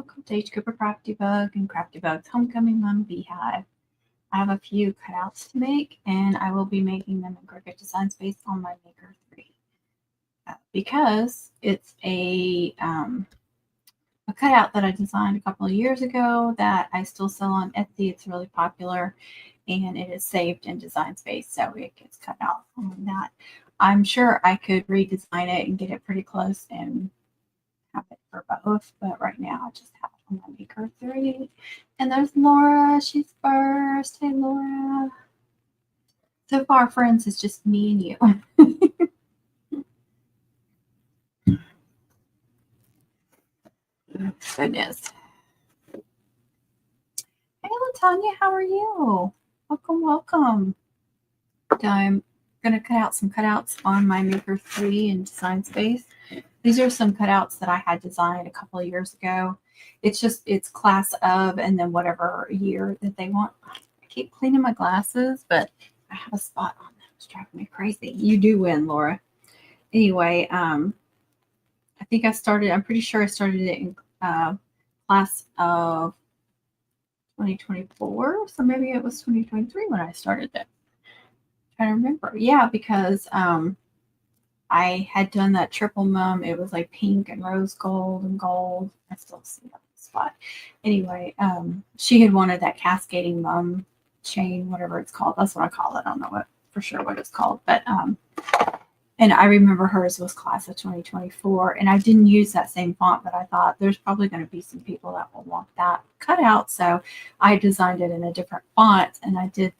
welcome to H. Cooper Crafty Bug and Crafty Bug's Homecoming Mom Beehive. I have a few cutouts to make, and I will be making them in Cricut Design Space on my Maker 3. Because it's a cutout that I designed a couple of years ago that I still sell on Etsy. It's really popular, and it is saved in Design Space, so it gets cut out on that. I'm sure I could redesign it and get it pretty close and have it for both, but right now I just have it on my Maker 3. And there's Laura. She's first. Hey, Laura. So far, friends, it's just me and you. Goodness. Hey, LaTanya, how are you? Welcome, welcome. I'm going to cut out some cutouts on my Maker 3 in Design Space. These are some cutouts that I had designed a couple of years ago. It's class of, and then whatever year that they want. I keep cleaning my glasses, but I have a spot on them. It's driving me crazy. You do win, Laura. Anyway, I think I'm pretty sure I started it in class of 2024. So maybe it was 2023 when I started it. I'm trying to remember. Yeah, because I had done that triple mum. It was like pink and rose gold and gold. I still see that spot. Anyway, she had wanted that cascading mum chain, whatever it's called. That's what I call it. I don't know for sure what it's called. But and I remember hers was class of 2024. And I didn't use that same font, but I thought there's probably going to be some people that will want that cutout. So I designed it in a different font, and I did.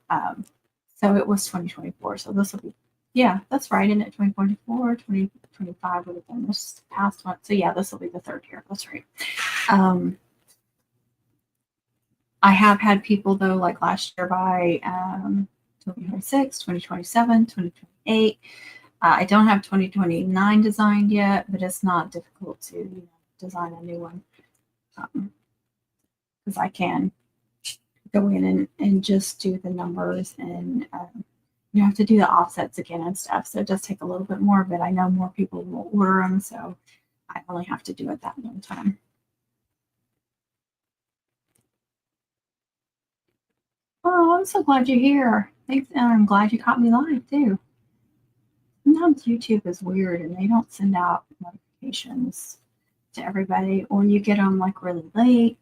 So it was 2024. So this will be. Yeah, that's right. Isn't it 2024, 2025 would have been this past one. So yeah, this will be the third year. That's right. I have had people though, like last year by 2026, 2027, 2028. I don't have 2029 designed yet, but it's not difficult to design a new one because I can go in and just do the numbers and you have to do the offsets again and stuff. So it does take a little bit more, but I know more people will order them. So I only have to do it that one time. Oh, I'm so glad you're here. Thanks. And I'm glad you caught me live too. Sometimes YouTube is weird and they don't send out notifications to everybody, or you get them like really late.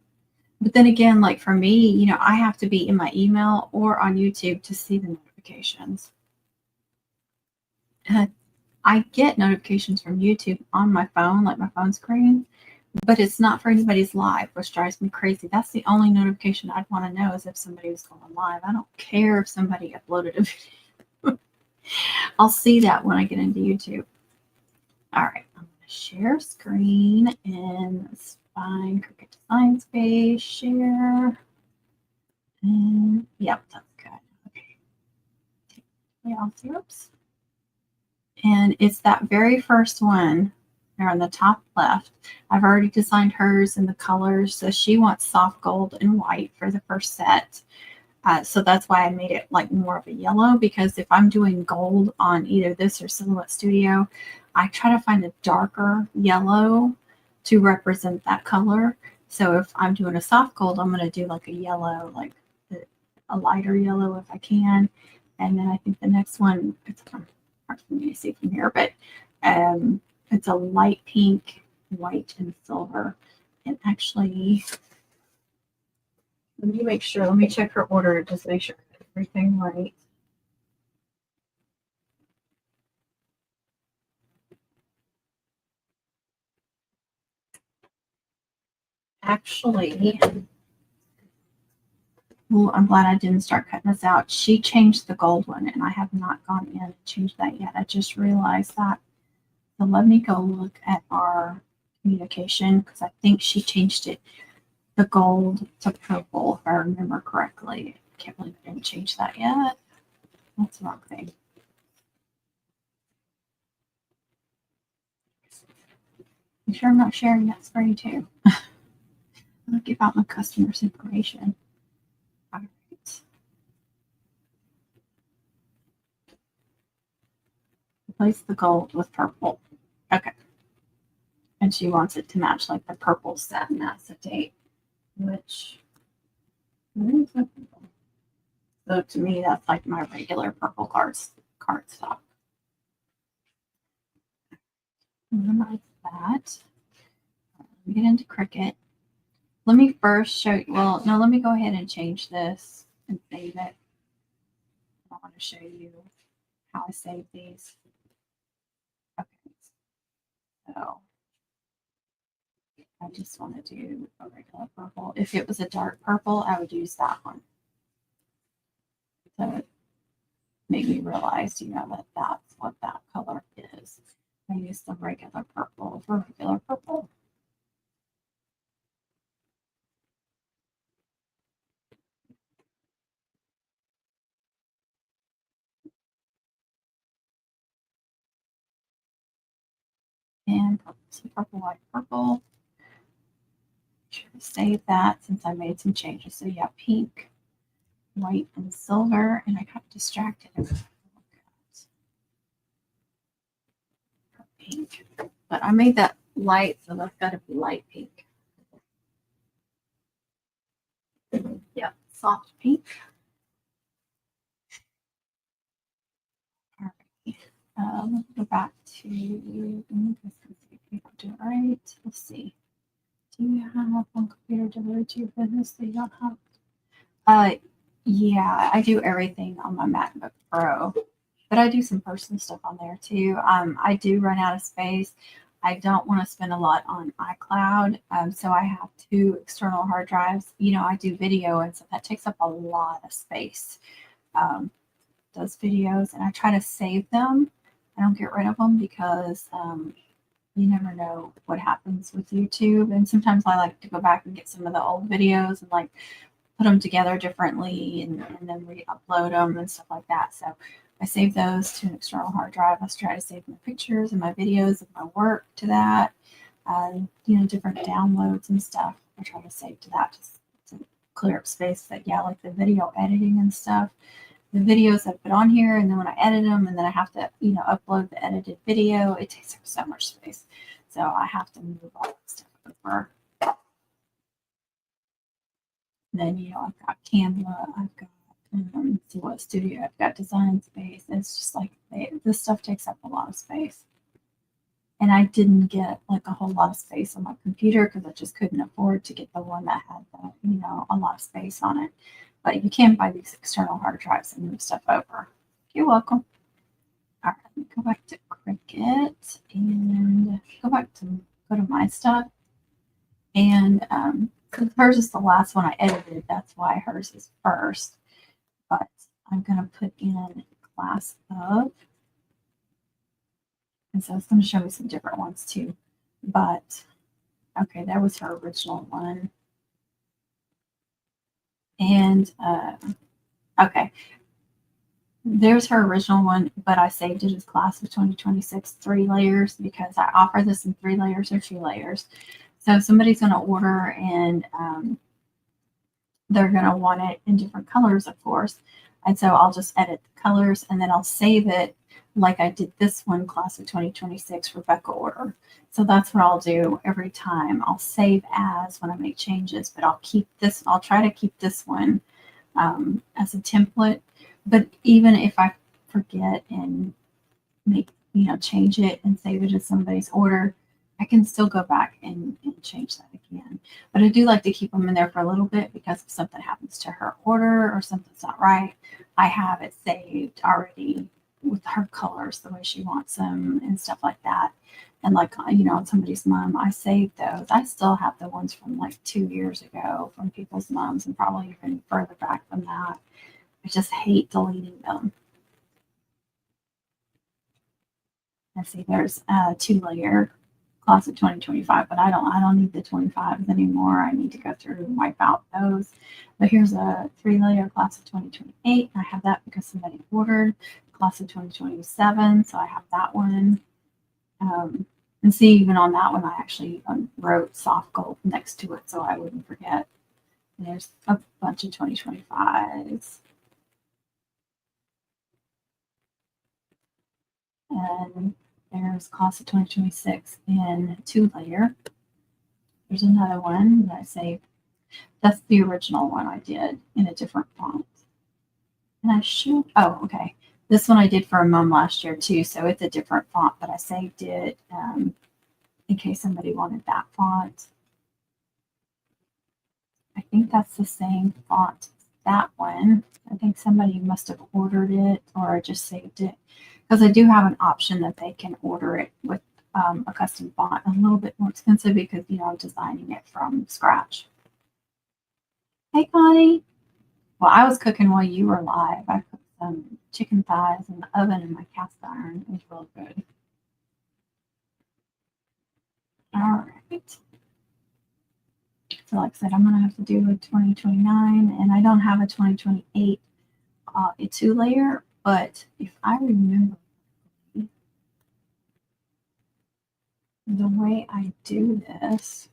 But then again, like for me, I have to be in my email or on YouTube to see the notifications. I get notifications from YouTube on my phone, like my phone screen, but it's not for anybody's live, which drives me crazy. That's the only notification I'd want to know is if somebody was going live. I don't care if somebody uploaded a video. I'll see that when I get into YouTube. All right, I'm going to share screen and let's find Cricut Design Space, share. And yep, that's good. Okay. Oops. And it's that very first one there on the top left. I've already designed hers in the colors. So she wants soft gold and white for the first set. So that's why I made it like more of a yellow, because if I'm doing gold on either this or Silhouette Studio, I try to find a darker yellow to represent that color. So if I'm doing a soft gold, I'm going to do like a yellow, like a lighter yellow if I can. And then I think the next one, it's hard for me to see from here, but it's a light pink, white, and silver. And actually, let me make sure. Let me check her order just to make sure everything right. Actually, well, I'm glad I didn't start cutting this out. She changed the gold one, and I have not gone in and changed that yet. I just realized that. So let me go look at our communication, because I think she changed it, the gold to purple, if I remember correctly. I can't believe I didn't change that yet. That's the wrong thing. I'm sure I'm not sharing that screen too. I'll give out my customers' information. All right. Replace the gold with purple. Okay. and she wants it to match like the purple satin acetate, which is so purple. So to me, that's like my regular purple cardstock. Minimize that. Let me get into Cricut. Let me first show you. Well, no, let me go ahead and change this and save it. I want to show you how I save these. Okay, so I just want to do a regular purple. If it was a dark purple, I would use that one. So it made me realize, you know, that that's what that color is. I use the regular purple for regular purple. And some purple, white, purple. Make sure to save that since I made some changes. So yeah, pink, white, and silver. And I got distracted. Pink. But I made that light, so that's got to be light pink. Yeah, soft pink. All right. Let's go back to, let's see if we can do it right. Let's see. Do you have one computer devoted to your business that you don't have? Yeah, I do everything on my MacBook Pro, but I do some personal stuff on there too. I do run out of space. I don't want to spend a lot on iCloud, so I have 2 external hard drives. You know, I do video, and so that takes up a lot of space. Those videos, and I try to save them. I don't get rid of them because you never know what happens with YouTube. And sometimes I like to go back and get some of the old videos and like put them together differently and then re-upload them and stuff like that. So I save those to an external hard drive. I try to save my pictures and my videos of my work to that. You know, different downloads and stuff. I try to save to that just to clear up space. But yeah, like the video editing and stuff. The videos I put on here, and then when I edit them, and then I have to, you know, upload the edited video, it takes up so much space. So I have to move all that stuff over. And then, you know, I've got Canva, I've got see what studio, I've got Design Space. It's just like this stuff takes up a lot of space. And I didn't get like a whole lot of space on my computer because I just couldn't afford to get the one that had the, you know, a lot of space on it. But you can buy these external hard drives and move stuff over. You're welcome. All right, let me go back to Cricut and go to my stuff. And because hers is the last one I edited, that's why hers is first. But I'm going to put in class of. And so it's going to show me some different ones too. But okay, that was her original one. And okay, there's her original one, but I saved it as class of 2026 3 layers because I offer this in 3 layers or 2 layers. So if somebody's going to order and they're going to want it in different colors, of course. And so I'll just edit the colors and then I'll save it like I did this one, class of 2026 Rebecca order. So that's what I'll do every time. I'll save as when I make changes, but I'll keep this, I'll try to keep this one as a template. But even if I forget and make, you know, change it and save it as somebody's order, I can still go back and change that again. But I do like to keep them in there for a little bit because if something happens to her order or something's not right, I have it saved already with her colors the way she wants them and stuff like that. And like, you know, on somebody's mom, I saved those. I still have the ones from like 2 years ago from people's moms and probably even further back than that. I just hate deleting them. Let's see, there's a 2-layer class of 2025, but I don't need the 25s anymore. I need to go through and wipe out those. But here's a 3-layer class of 2028. I have that because somebody ordered class of 2027, so I have that one. And see, even on that one, I actually wrote soft gold next to it so I wouldn't forget. And there's a bunch of 2025s. And There's Class of 2026 in 2-layer. There's another one that I saved. That's the original one I did in a different font. And I should, oh, okay. This one I did for a mum last year too, so it's a different font, but I saved it in case somebody wanted that font. I think that's the same font as that one. I think somebody must have ordered it or I just saved it because I do have an option that they can order it with a custom font, a little bit more expensive because, you know, I'm designing it from scratch. Hey, Connie. Well, I was cooking while you were live. I cooked some chicken thighs in the oven in my cast iron. It was real good. All right. So like I said, I'm going to have to do a 2029, and I don't have a 2028 a 2-layer, but if I remember the way I do this,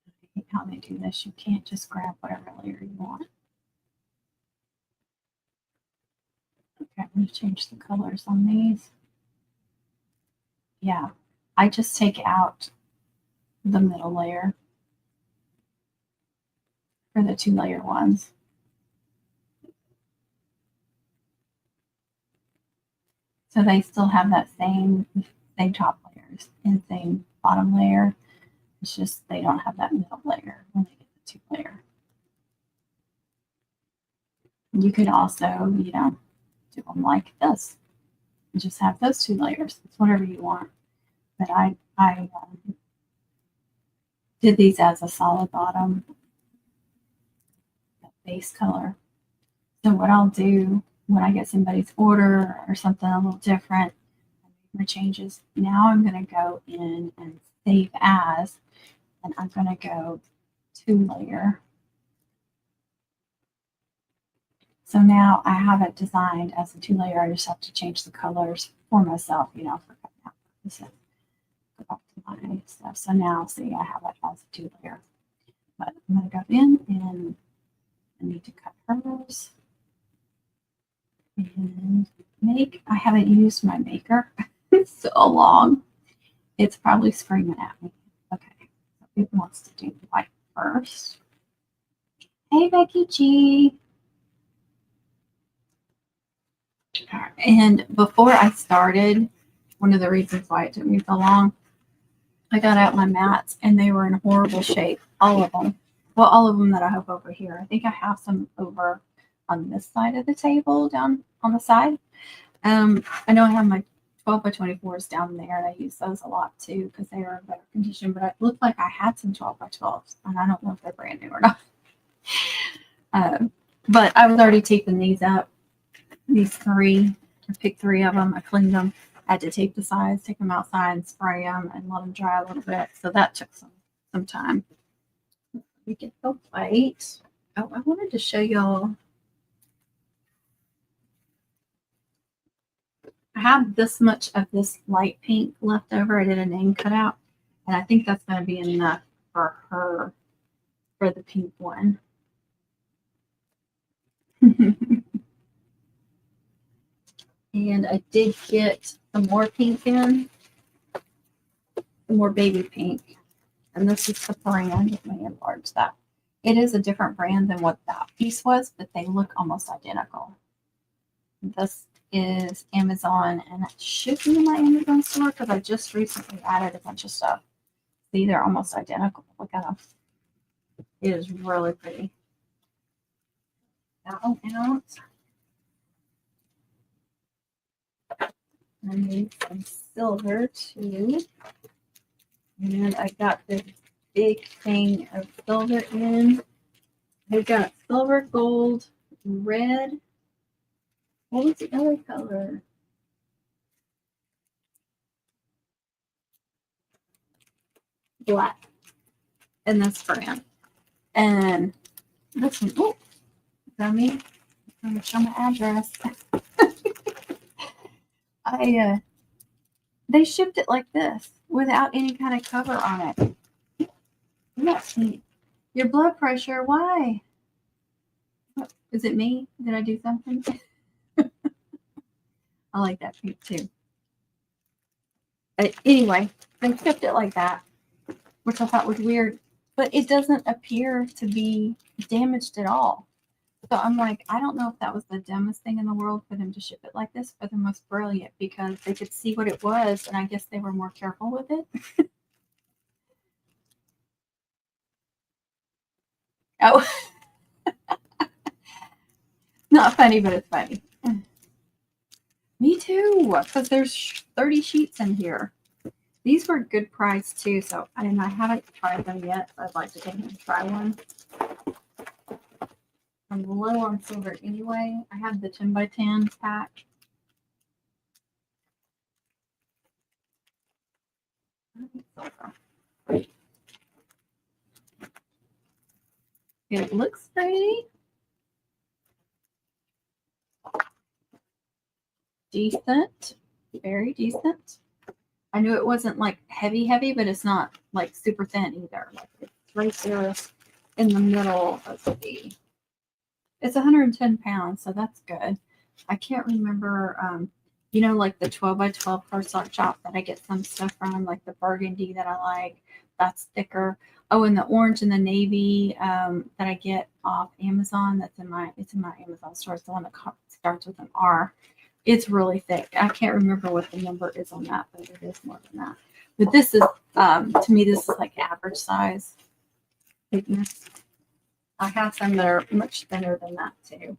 I hate how they do this. You can't just grab whatever layer you want. Okay, I'm going to change the colors on these. Yeah, I just take out the middle layer for the 2-layer ones. So they still have that same top layers and same bottom layer. It's just they don't have that middle layer when they get the 2-layer. You could also, you know, do them like this. And just have those 2 layers. It's whatever you want. But I did these as a solid bottom base color. So what I'll do when I get somebody's order or something a little different, I make my changes. Now I'm going to go in and save as, and I'm going to go 2-layer. So now I have it designed as a 2-layer. I just have to change the colors for myself, you know, for cutting out purposes. Go back to my stuff. So now, see, I have it as a 2-layer. But I'm going to go in and I need to cut hers. And make, I haven't used my maker so long. It's probably screaming at me. Okay, so it wants to do white first. Hey, Becky G. And before I started, one of the reasons why it took me so long, I got out my mats and they were in horrible shape, all of them. Well, all of them that I have over here. I think I have some over on this side of the table, down on the side. I know I have my 12 by 24s down there, and I use those a lot too because they are in better condition. But it looked like I had some 12 by 12s, and I don't know if they're brand new or not. But I was already taping these up. These 3, I picked 3 of them. I cleaned them. I had to tape the sides, take them outside, and spray them, and let them dry a little bit. So that took some time. Let me get the white. Oh, I wanted to show y'all. I have this much of this light pink left over. I did a name cutout, and I think that's going to be enough for her, for the pink one. And I did get some more pink in, some more baby pink. And this is the brand. Let me enlarge that. It is a different brand than what that piece was, but they look almost identical. This is Amazon, and it should be in my Amazon store because I just recently added a bunch of stuff. See, they're almost identical. Look at them. It is really pretty. That one out. I need some silver too. And I got this big thing of silver in. I got silver, gold, red. What was the other color? Black. And this brand. And this one, oh, is that me? I'm going to show my address. They shipped it like this without any kind of cover on it. Yes, your blood pressure, why? Is it me? Did I do something? I like that pink too. Anyway, they kept it like that, which I thought was weird, but it doesn't appear to be damaged at all. So I'm like, I don't know if that was the dumbest thing in the world for them to ship it like this, or the most brilliant, because they could see what it was, and I guess they were more careful with it. Oh, not funny, but it's funny. Me too, because there's 30 sheets in here. These were good price too, so and I haven't tried them yet. So I'd like to take them and try one. I'm low on silver anyway. I have the 10 by 10 pack. It looks pretty. Decent. Very decent. I knew it wasn't like heavy, heavy, but it's not like super thin either. Like it's right there in the middle of the. It's 110 pounds, so that's good. I can't remember, like the 12 by 12 cardstock shop that I get some stuff from, like the burgundy that I like. That's thicker. Oh, and the orange and the navy that I get off Amazon. It's in my Amazon store. It's the one that starts with an R. It's really thick. I can't remember what the number is on that, but it is more than that. But this is, to me, this is like average size thickness. I have some that are much thinner than that too.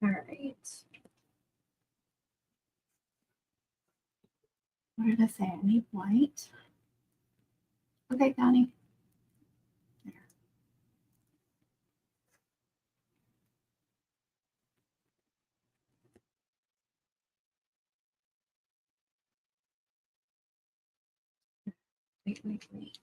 All right. What did I say? I need white. Okay, Connie. There. Wait.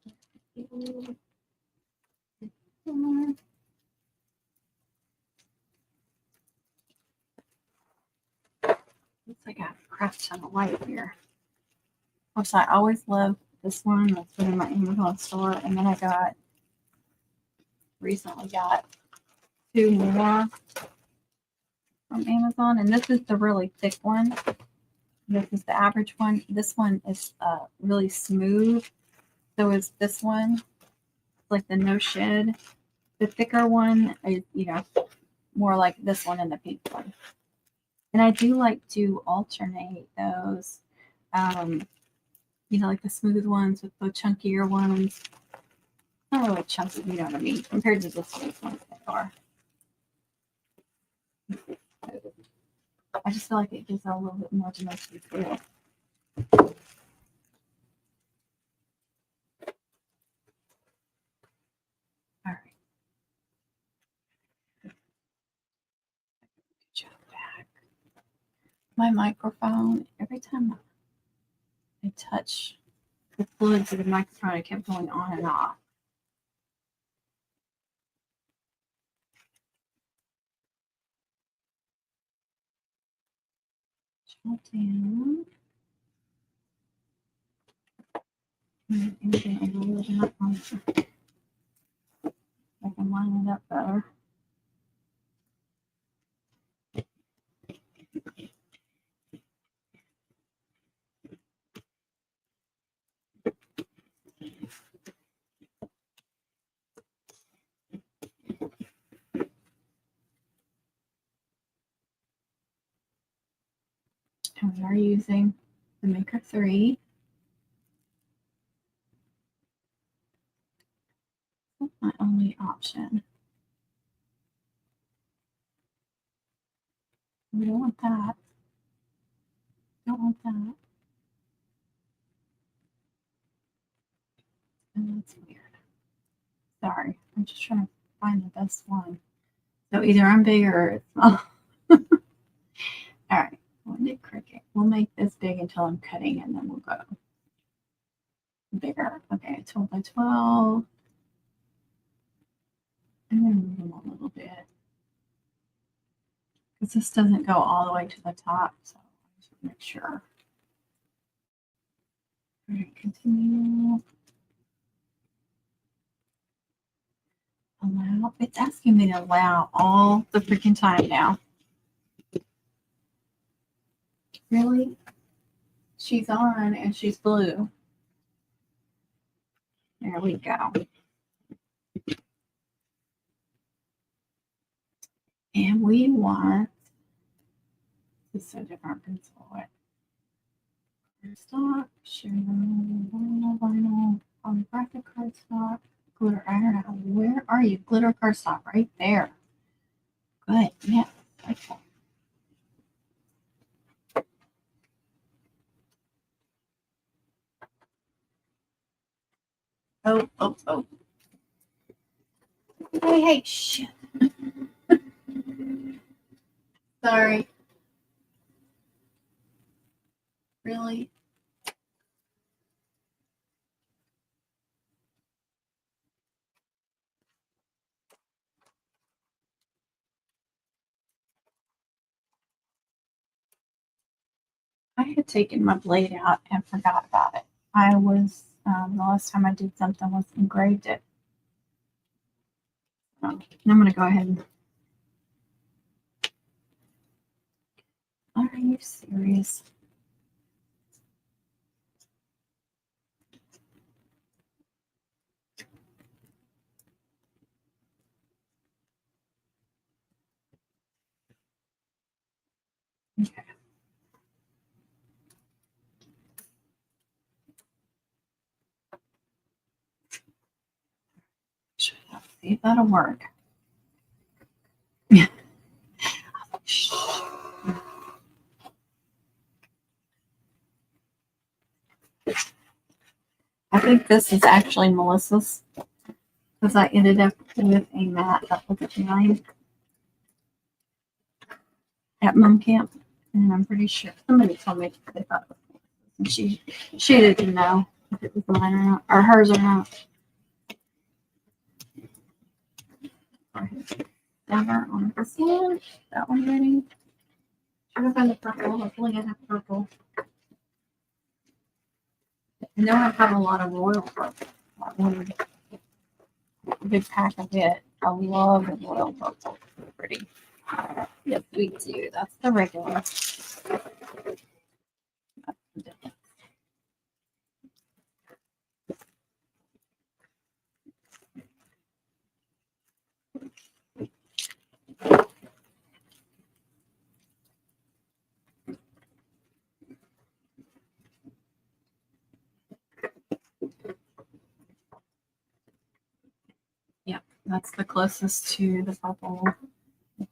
Looks like I have a crap ton of white here. Of course, I always love this one that's been in my Amazon store, and then I recently got two more from Amazon, and this is the really thick one. This is the average one. This one is really smooth. So is this one, like the no shed. The thicker one is, more like this one and the pink one. And I do like to alternate those, um, like the smooth ones with the chunkier ones. Not really chunky, you know what I mean, compared to the smooth ones they are. I just feel like it gives it a little bit more domestic feel. All right. Jump back. My microphone, every time I touch the fluids of the microphone, it kept going on and off. Jump down. Anything a little bit I can line it up better. And we are using the Maker 3. That's my only option. We don't want that. Don't want that. And that's weird. Sorry. I'm just trying to find the best one. So either I'm big or it's small. All right. One big cricket. We'll make this big until I'm cutting, and then we'll go bigger. Okay, 12 by 12. I'm going to move them a little bit. because this doesn't go all the way to the top, so I just want to make sure. All right, continue. Allow. It's asking me to allow all the freaking time now. Really? She's on and she's blue. There we go. And we want this is a different pencil. Cardstock, vinyl, holographic cardstock, glitter. I don't know. Where are you? Glitter cardstock right there. Good. Yeah. Okay. Oh. Hey, shit. Sorry. Really? I had taken my blade out and forgot about it. I was, the last time I did something was engraved it. And I'm going to go ahead and. Are you serious? Okay. See if that'll work. I think this is actually Melissa's because I ended up with a mat that was at mine at mom camp, and I'm pretty sure somebody told me they thought it was Melissa's, and she didn't know if it was mine or not, or hers or not. Down on this one, that one ready. Try to find the purple. Hopefully, I have purple. I know I have a lot of royal purple. A big pack of it. I love the royal purple. It's pretty. Yep, we do. That's the regular. That's the different. Yep, that's the closest to the purple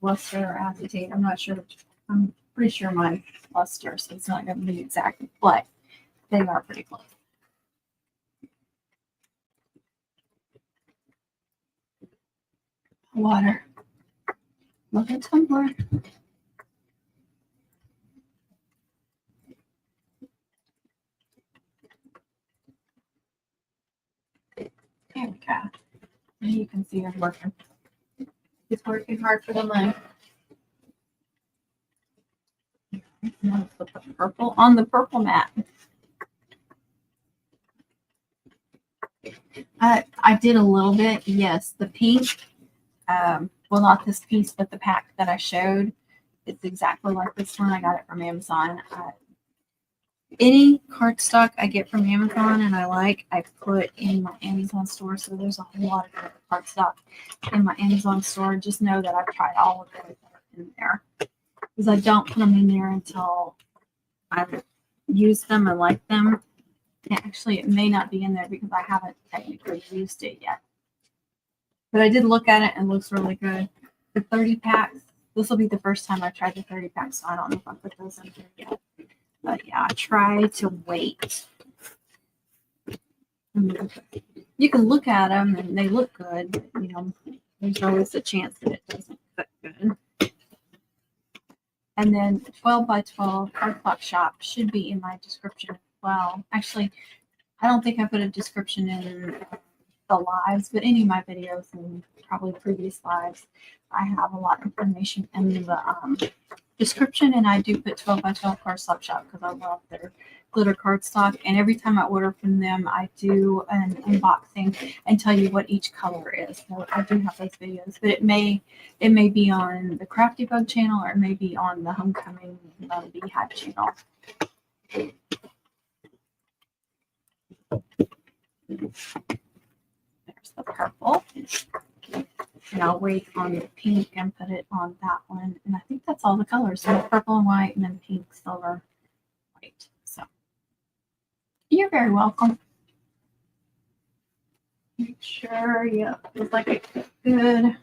luster or acetate. I'm not sure. I'm pretty sure mine's luster, so it's not going to be exact, but they are pretty close. Water. Look at tumbler. There we go. And you can see I'm working. It's working hard for the money. Now put the purple on the purple mat. I did a little bit. Yes, the pink. Well, not this piece, but the pack that I showed. It's exactly like this one. I got it from Amazon. Any cardstock I get from Amazon and I put in my Amazon store. So there's a whole lot of cardstock in my Amazon store. Just know that I've tried all of them in there because I don't put them in there until I've used them and like them. And actually, it may not be in there because I haven't technically used it yet. But I did look at it and it looks really good. The 30 packs. This will be the first time I tried the 30 packs, so I don't know if I put those in there yet. But yeah, I try to wait. You can look at them and they look good, but there's always a chance that it doesn't look good. And then 12 by 12 cardstock shop should be in my description as well. Actually, I don't think I put a description in the lives, but any of my videos and probably previous lives, I have a lot of information in the description, and I do put 12 by 12 card slap shop because I love their glitter cardstock. And every time I order from them, I do an unboxing and tell you what each color is. So I do have those videos, but it may be on the Crafty Bug channel, or it may be on the Homecoming Beehive channel. There's the purple. And I'll wait on the pink and put it on that one. And I think that's all the colors. So purple and white, and then pink, silver, white. So you're very welcome. Make sure you look like it good.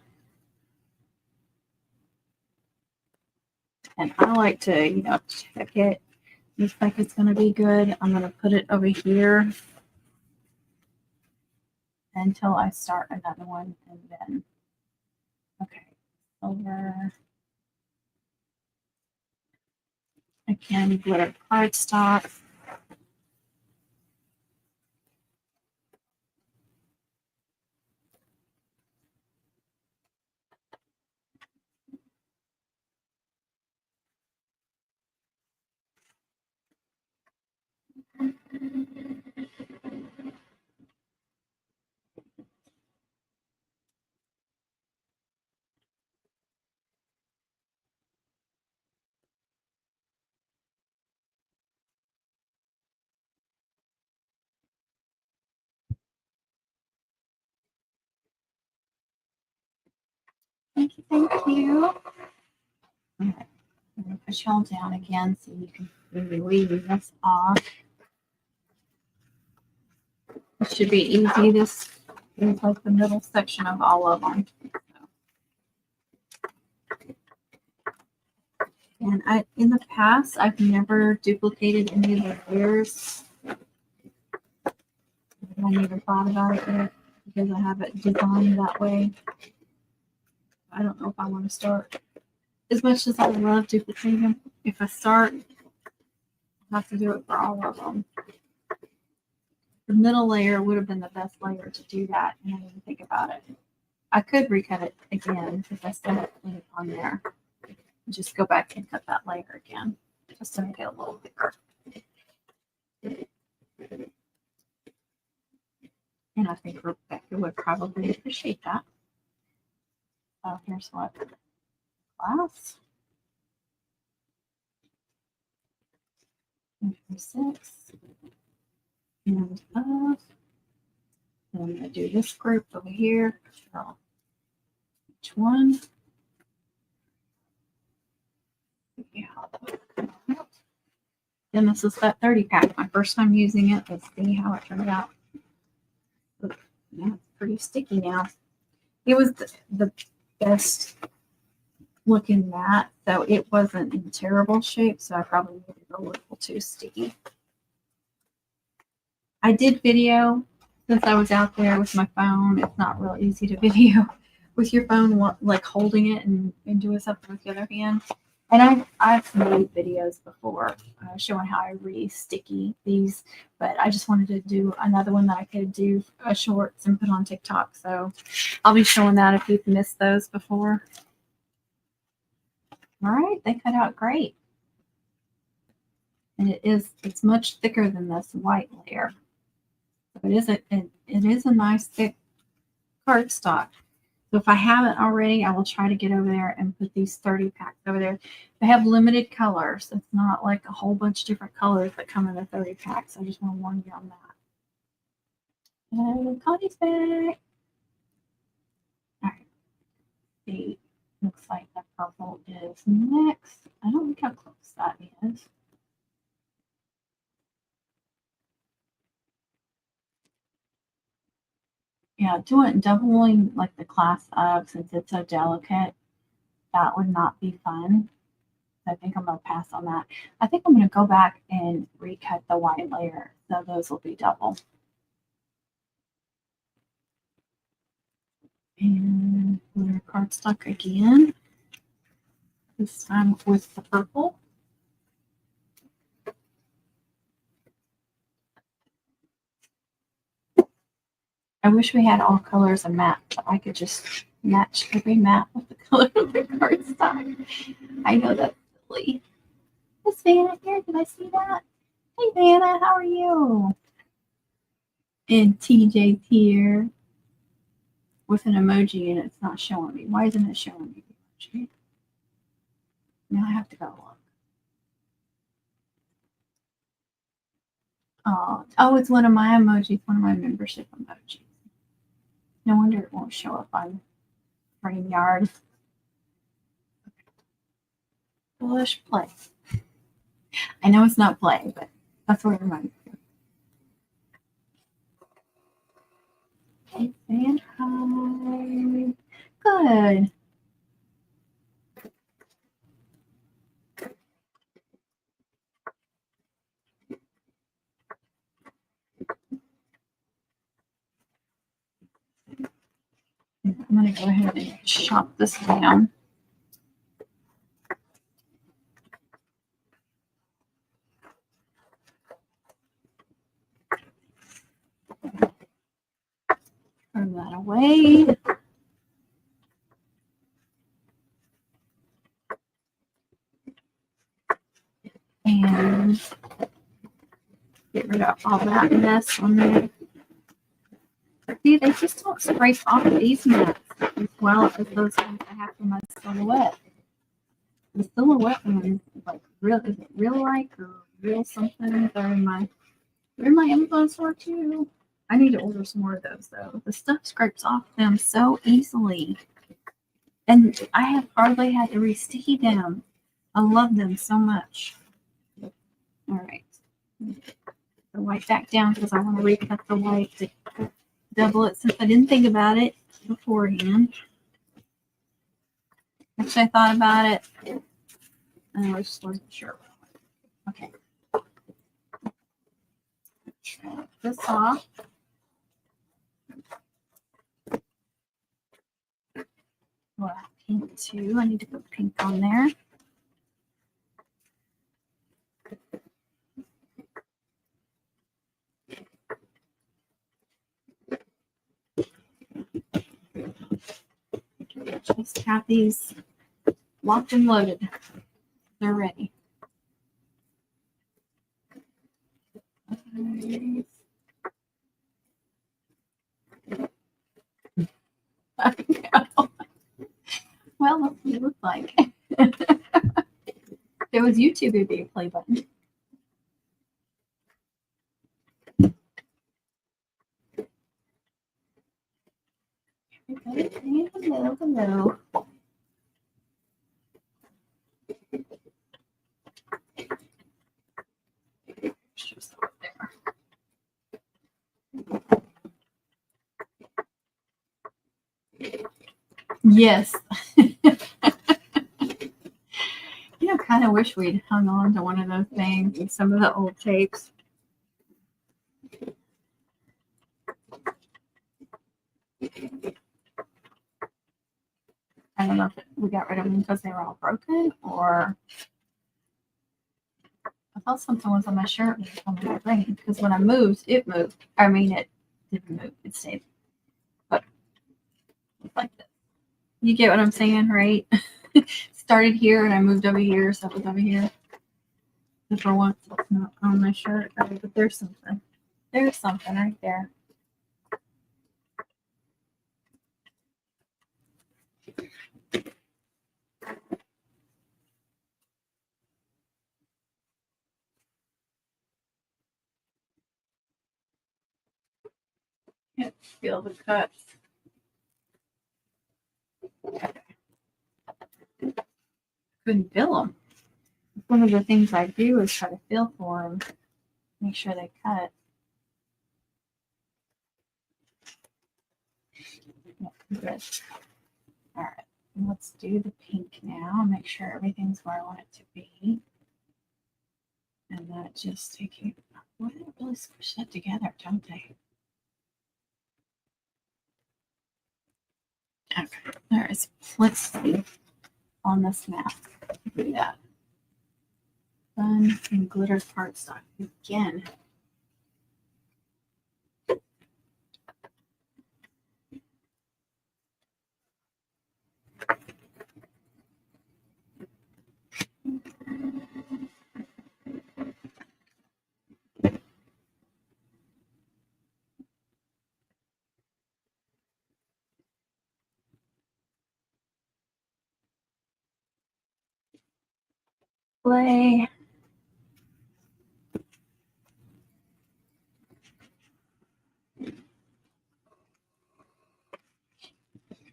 And I like to, check it. Looks like it's going to be good. I'm going to put it over here until I start another one, and then, okay, silver. Again, glitter cardstock. Thank you, thank you. All right, I'm going to push y'all down again so you can really leave this off. It should be easy. This is like the middle section of all of them. And in the past, I've never duplicated any of the layers. I never thought about it yet because I have it designed that way. I don't know if I want to start. As much as I love duplicating, if I start, I have to do it for all of them. The middle layer would have been the best layer to do that, and I didn't think about it. I could recut it again if I still have it on there. Just go back and cut that layer again, just to make it a little bigger. And I think Rebecca would probably appreciate that. So here's what glass. 6. And up. And I'm going to do this group over here. So each one. Yeah. Then this is that 30 pack. My first time using it. Let's see how it turned out. Yeah, it's pretty sticky now. It was the best looking mat, so it wasn't in terrible shape, so I probably made it a little too sticky. I did video since I was out there with my phone. It's not real easy to video with your phone, like holding it and doing something with the other hand. And I've made videos before showing how I re-sticky these, but I just wanted to do another one that I could do shorts and put on TikTok. So I'll be showing that if you've missed those before. All right, they cut out great. And it's much thicker than this white layer. So it is a nice thick cardstock. So if I haven't already, I will try to get over there and put these 30 packs over there. They have limited colors. It's not like a whole bunch of different colors that come in the 30 packs. I just want to warn you on that. And Connie's back. All right. See, looks like the purple is next. I don't think how close that is. Yeah, doubling like the class of, since it's so delicate, that would not be fun. I think I'm going to pass on that. I think I'm going to go back and recut the white layer, so those will be double. And glitter cardstock again, this time with the purple. I wish we had all colors of map, but I could just match every map with the color of the cardstock. I know that's silly. Is Vanna here? Did I see that? Hey Vanna, how are you? And TJ's here with an emoji and it's not showing me. Why isn't it showing me the emoji? Now I have to go look. Oh, it's one of my emojis, one of my membership emojis. No wonder it won't show up on StreamYard. Push play. I know it's not play, but that's what it reminds me. Hey, saying hi. Good. I'm going to go ahead and chop this down. Throw that away. And get rid of all that mess on there. See, they just don't scrape off these mats as well as those ones I have for my silhouette. The silhouette ones, like, real, is it real like or real something? They're in my Amazon store too. I need to order some more of those though. The stuff scrapes off them so easily. And I have hardly had to re-sticky them. I love them so much. All right. The white back down because I want to recut the white to double it since I didn't think about it beforehand. Actually, I thought about it. And I just wasn't sure. Okay. Trim this off. Well, pink too. I need to put pink on there. Just have these locked and loaded. They're ready. Well, that's what it looks like. If it was YouTube, it'd be a play button. Hello, hello. Just over there. Yes. Kind of wish we'd hung on to one of those things and some of the old tapes. I don't know if we got rid of them because they were all broken or I thought something was on my shirt when it was on my ring because when I moved, it moved. I mean, it didn't move. It stayed. But like this. You get what I'm saying, right? Started here and I moved over here, so it was over here. And for once, it's not on my shirt, but there's something. There's something right there. Can't feel the cuts. Couldn't feel them. One of the things I do is try to feel for them, make sure they cut. Yeah, good. All right, let's do the pink now. Make sure everything's where I want it to be. And that just taking, why do they really squish that together, don't they? Okay, there is, let's see on this map. Do that. Fun and glitter cardstock again. Play.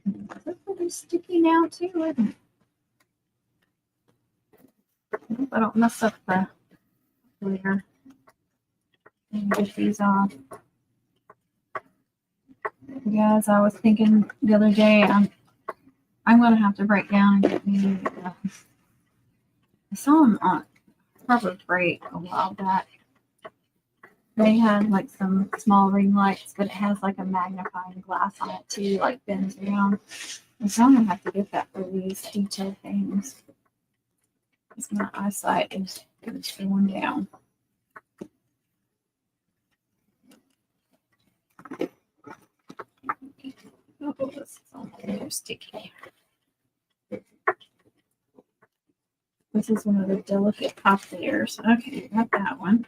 It's pretty sticky now too, isn't it? I don't mess up the layer. And get these off. Guys, I was thinking the other day, I'm gonna have to break down and get me. I saw them on Harbor Freight a while back. They had like some small ring lights, but it has like a magnifying glass on it too, like bends around. And so I'm gonna have to get that for these detail things. Because my eyesight is going down. Oh, this is almost sticky. This is one of the delicate pop layers. Okay, got that one.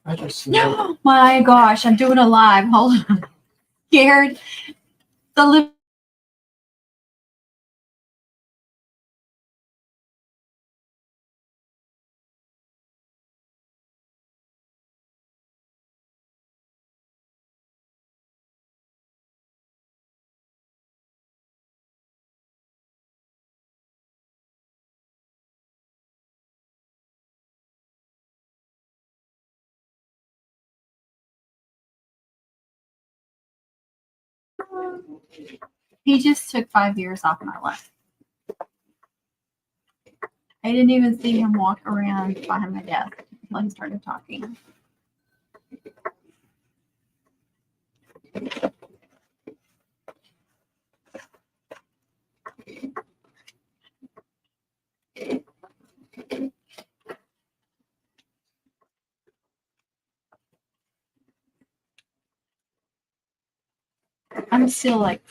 I just No, my gosh, I'm doing a live. Hold on. Scared. The lip. He just took 5 years off my life. I didn't even see him walk around behind my desk until he started talking. I'm still like,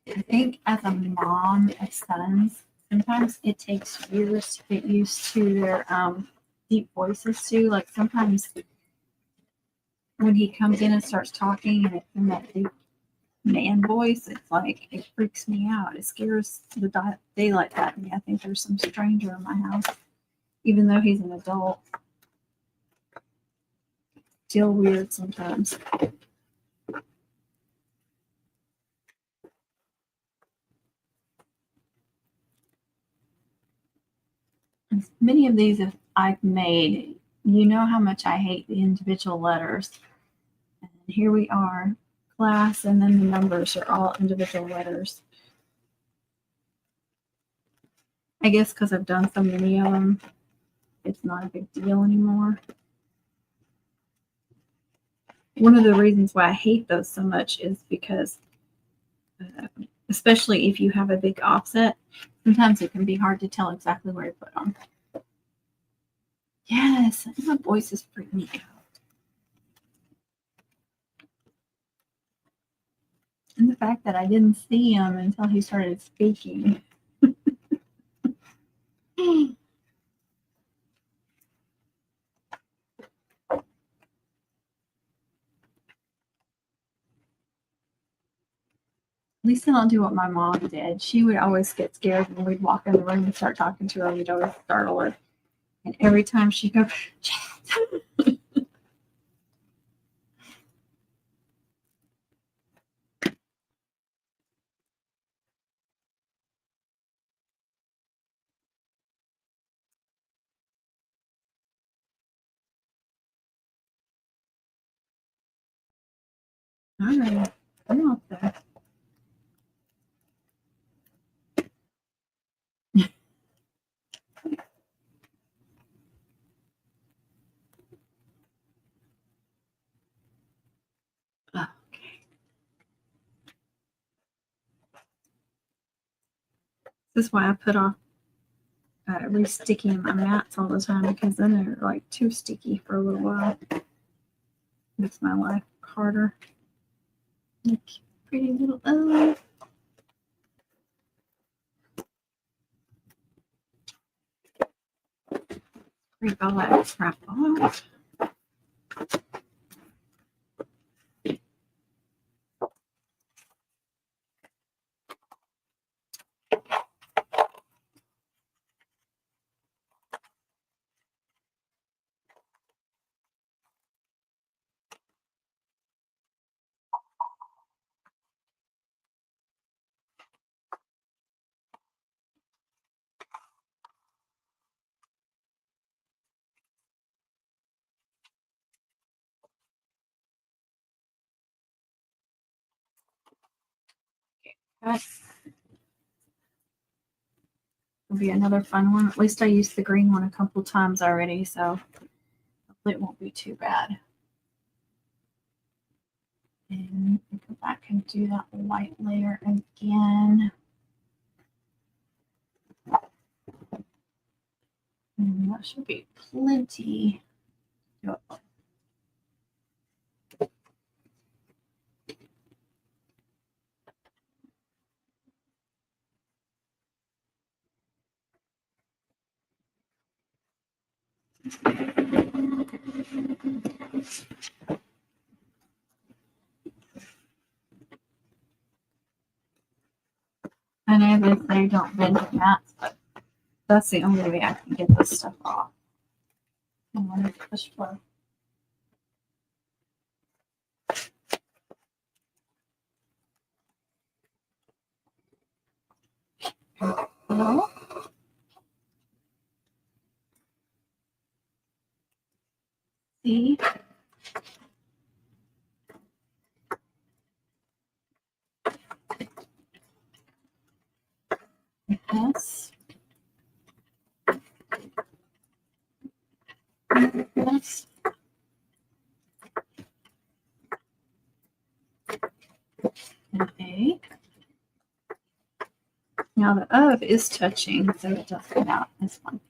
I think as a mom of sons, sometimes it takes years to get used to their deep voices too. Like sometimes when he comes in and starts talking and it's in that deep man voice, it's like it freaks me out. It scares the daylight out of me. I think there's some stranger in my house, even though he's an adult. Still weird sometimes. Many of these I've made, you know how much I hate the individual letters. And here we are, class, and then the numbers are all individual letters. I guess because I've done so many of them, it's not a big deal anymore. One of the reasons why I hate those so much is because, especially if you have a big offset, sometimes it can be hard to tell exactly where to put them. Yes, my voice is freaking me out. And the fact that I didn't see him until he started speaking. At least I don't do what my mom did. She would always get scared when we'd walk in the room and start talking to her. We'd always startle her. And every time she'd go, all right, I'm out there. Okay. This is why I put off re-sticking my mats all the time, because then they're like too sticky for a little while. Makes my life harder. Look, pretty little O. Scrape all that crap off. That will be another fun one. At least I used the green one a couple times already, so hopefully it won't be too bad. And go back and do that white layer again. And that should be plenty. I know they say don't bend your mats, but that's the only way I can get this stuff off. I'm gonna push flow. Hello? See? Like this. Like this. Okay. Now the of is touching, so it does come out as one piece.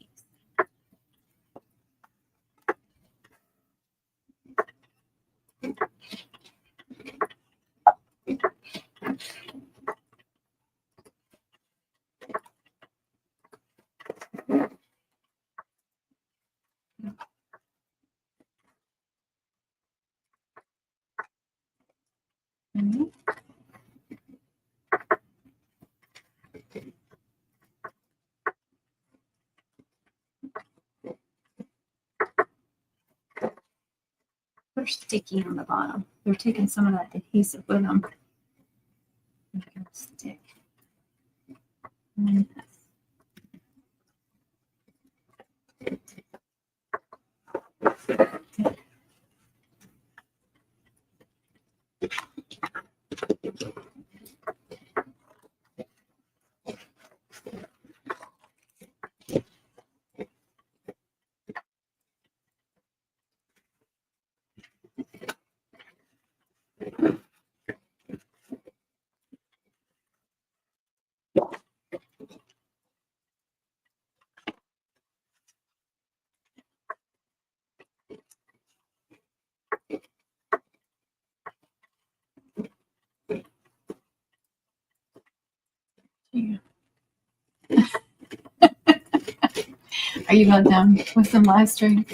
Mhm. They're sticky on the bottom. They're taking some of that adhesive with them. Make them stick. And then this. Yeah. Are you going down with some live stream?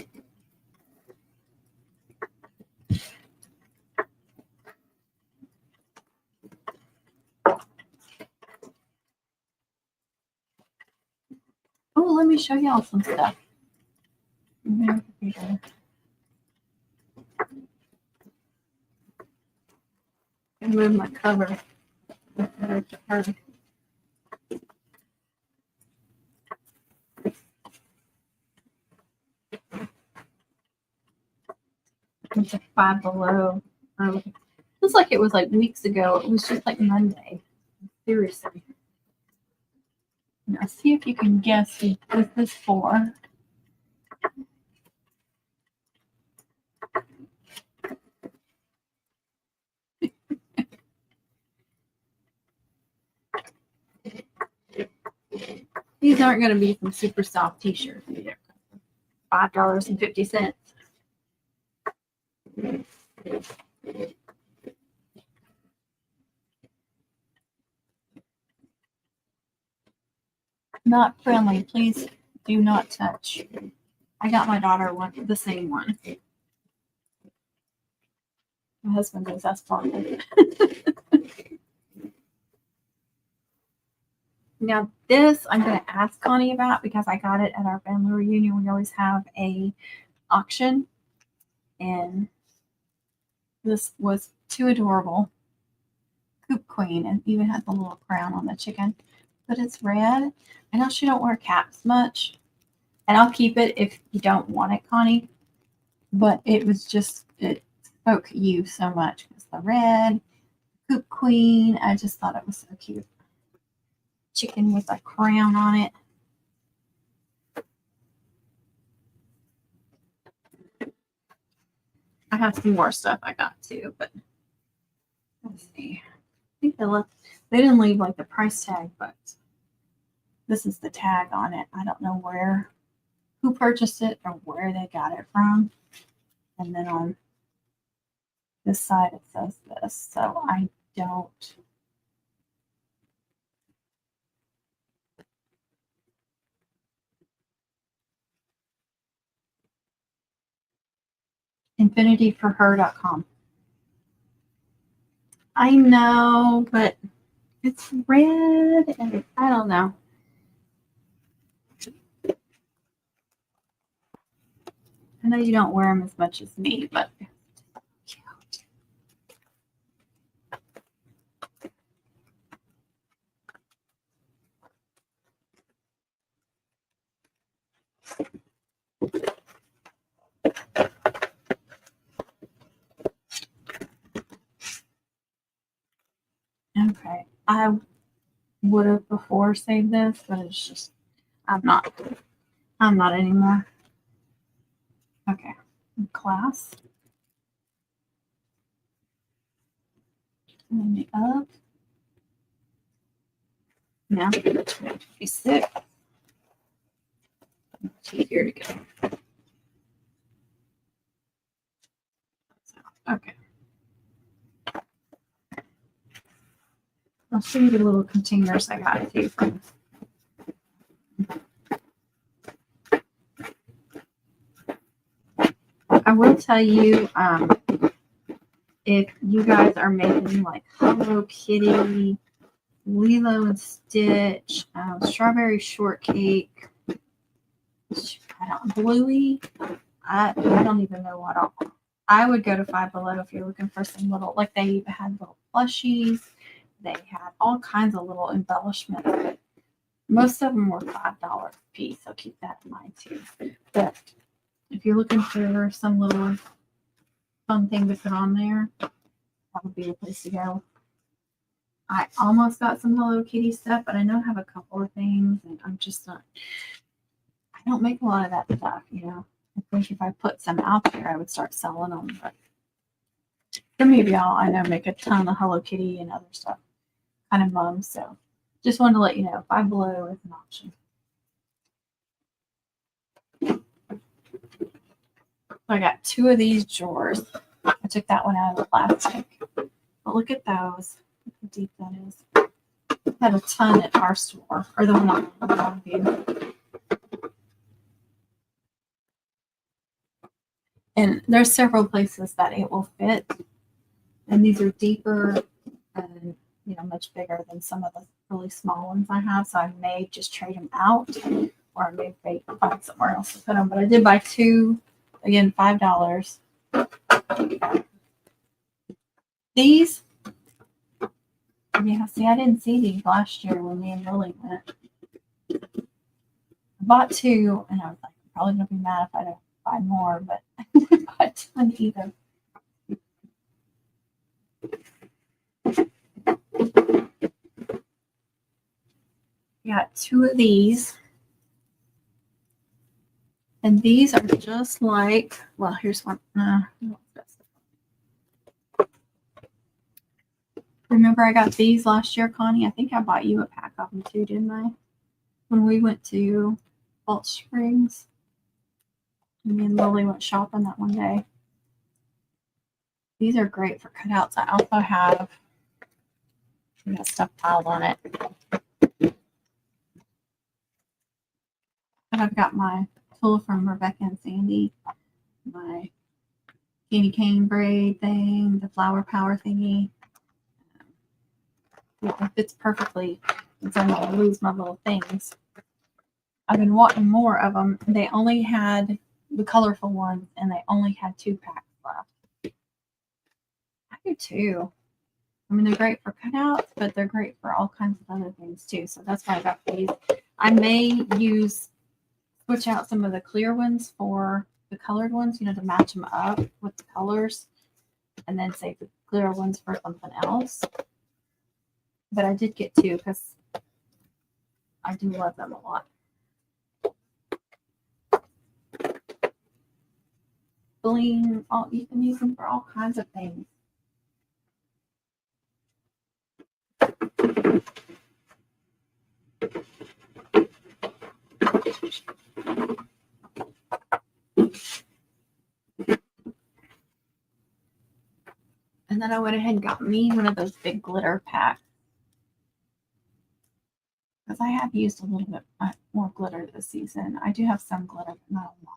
Oh, let me show y'all some stuff. I move my cover. It's a Five Below. Looks like it was like weeks ago. It was just like Monday. Seriously. Now see if you can guess who was this for. These aren't going to be some super soft t-shirts either. $5.50. Not friendly. Please do not touch. I got my daughter the same one. My husband thinks that's funny. Now this I'm going to ask Connie about because I got it at our family reunion. We always have a auction, and this was too adorable. Coop Queen, and even had the little crown on the chicken, but it's red. I know she don't wear caps much, and I'll keep it if you don't want it, Connie. But it was just it spoke you so much. It's the red Coop Queen. I just thought it was so cute. Chicken with a crown on it. I have some more stuff I got too, but let's see. I think they didn't leave like the price tag, but this is the tag on it. I don't know who purchased it or where they got it from. And then on this side it says this, so I don't. infinityforher.com. I know, but it's red and I don't know. I know you don't wear them as much as me, but cute. Okay, I would have before saved this, but it's just I'm not anymore. Okay, class. And then the up. Now, 26. Here to go. Okay. I'll show you the little containers I got too from. I will tell you, if you guys are making like Hello Kitty, Lilo and Stitch, strawberry shortcake, Bluey, I don't even know what all. I would go to Five Below if you're looking for some little, like they even had little plushies. They had all kinds of little embellishments, but most of them were $5 a piece, so keep that in mind too. But if you're looking for some little fun thing to put on there, that would be the place to go. I almost got some Hello Kitty stuff, but I know I have a couple of things, and I'm just not. I don't make a lot of that stuff, you know. I think if I put some out there, I would start selling them. But some of y'all I know make a ton of Hello Kitty and other stuff, kind of mums. So just wanted to let you know, Five Below is an option. I got 2 of these drawers. I took that one out of the plastic. But look at those. Look how deep that is. I had a ton at our store, or the one on Longview. And there's several places that it will fit. And these are deeper and, you know, much bigger than some of the really small ones I have. So I may just trade them out, or I may find somewhere else to put them. But I did buy 2, again, $5. These, yeah, see, I didn't see these last year when me and Lily went. I bought 2, and I was like, I'm probably gonna be mad if I don't buy more, but I didn't buy a ton either. Got 2 of these. And these are just like, well, here's one. Remember I got these last year, Connie? I think I bought you a pack of them too, didn't I? When we went to Gulch Springs. Me and Lily went shopping that one day. These are great for cutouts. I also have, we got stuff piled on it. And I've got my tulle from Rebecca and Sandy, my candy cane braid thing, the flower power thingy. It fits perfectly since I'm going to lose my little things. I've been wanting more of them. They only had the colorful ones, and they only had 2 packs left. I do too. I mean, they're great for cutouts, but they're great for all kinds of other things too. So that's why I got these. I may switch out some of the clear ones for the colored ones, to match them up with the colors, and then save the clear ones for something else. But I did get 2 because I do love them a lot. Bling, you can use them for all kinds of things. And then I went ahead and got me one of those big glitter packs. Because I have used a little bit more glitter this season. I do have some glitter, but not a lot.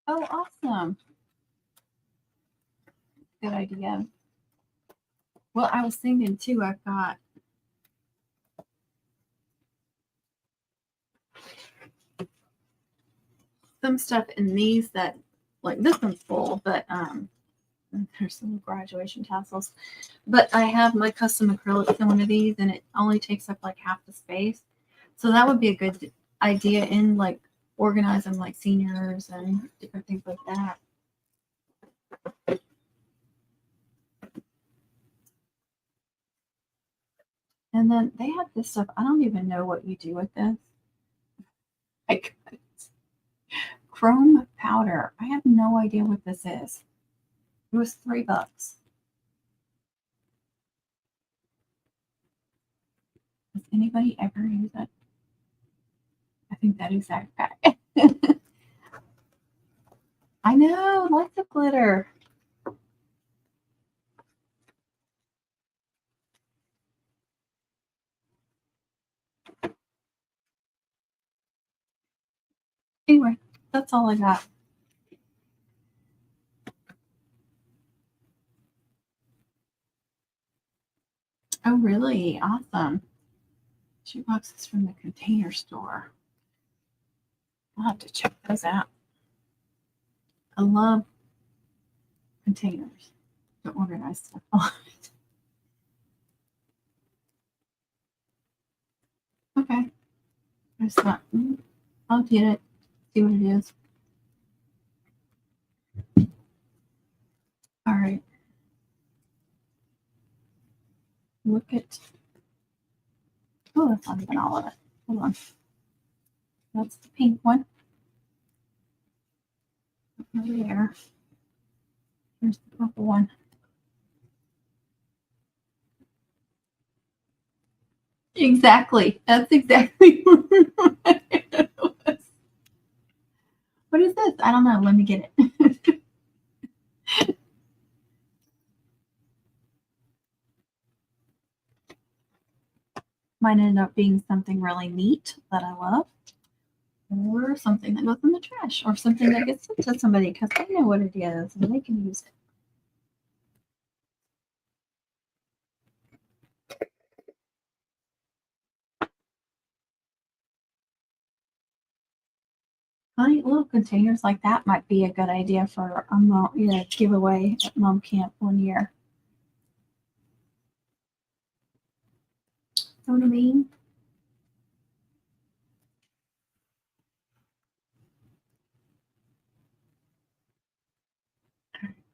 Oh, awesome. Good idea. Well, I was thinking too, I've got some stuff in these that, like this one's full, but there's some graduation tassels. But I have my custom acrylics in one of these, and it only takes up like half the space. So that would be a good idea in like organizing like seniors and different things like that. And then they have this stuff. I don't even know what you do with this. Like chrome powder. I have no idea what this is. It was $3. Does anybody ever use it? I think that exact pack. I know, lots of glitter. Anyway, that's all I got. Oh, really? Awesome. Shoe boxes from the Container Store. I'll have to check those out. I love containers to organize stuff on. Okay. I just thought, I'll get it, see what it is. All right. Look at. Oh, that's not even all of it. Hold on. That's the pink one. Over there. Here's the purple one. Exactly. That's exactly what it was. What is this? I don't know. Let me get it. Might end up being something really neat that I love, or something that goes in the trash, or something that gets sent to somebody because they know what it is and they can use it. Funny little containers like that might be a good idea for a mom, giveaway at mom camp one year. Know what I mean?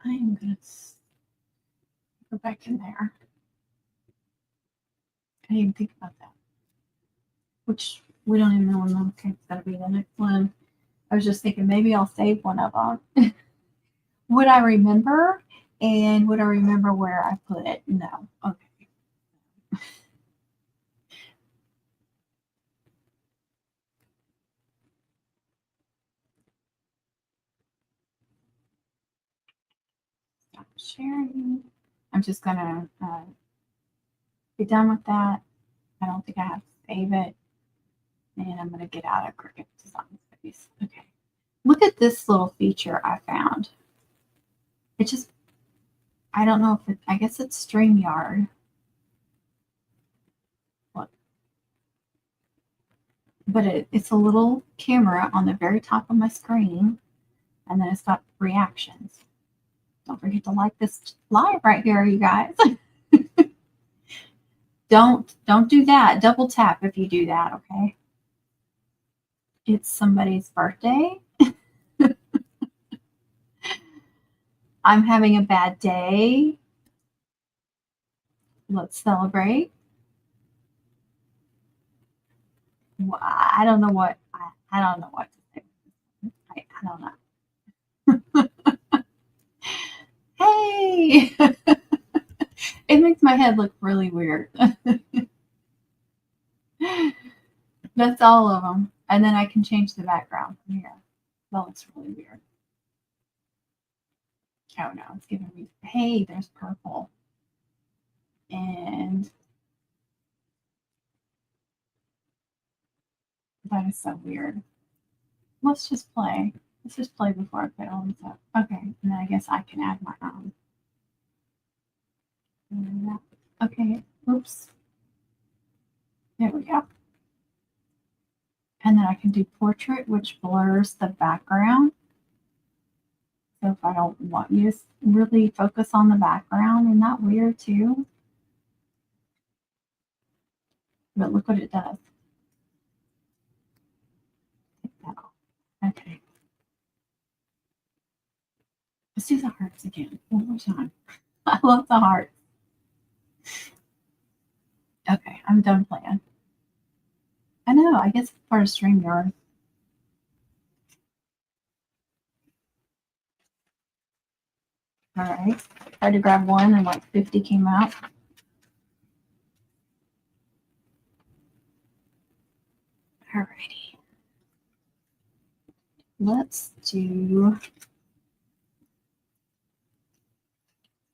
I am gonna Go back in there. I didn't even think about that. Which we don't even know when the cake's gonna be the next one. I was just thinking maybe I'll save one of them. Would I remember? And would I remember where I put it? No. Okay. Stop sharing. I'm just gonna be done with that. I don't think I have to save it. And I'm gonna get out of Cricut Design Space. Okay. Look at this little feature I found. It just, I don't know if it, I guess it's StreamYard. Look. But it's a little camera on the very top of my screen. And then it's got reactions. Don't forget to like this live right here, you guys. Don't do that. Double tap if you do that, okay? It's somebody's birthday. I'm having a bad day. Let's celebrate. Well, I don't know what I don't know what to say. I don't know. Hey, it makes my head look really weird. That's all of them, and then I can change the background from here. That looks really weird. Oh no, it's giving me. Hey, there's purple, and that is so weird. Let's just play. Let's just play before I put all this up. Okay, and then I guess I can add my own. Okay, oops. There we go. And then I can do portrait, which blurs the background. So if I don't want you to really focus on the background, isn't that weird too? But look what it does. Take that off. Okay. Let's do the hearts again. One more time. I love the hearts. Okay, I'm done playing. I know, I guess it's part of StreamYard. All right. Tried to grab one and like 50 came out. All righty. Let's do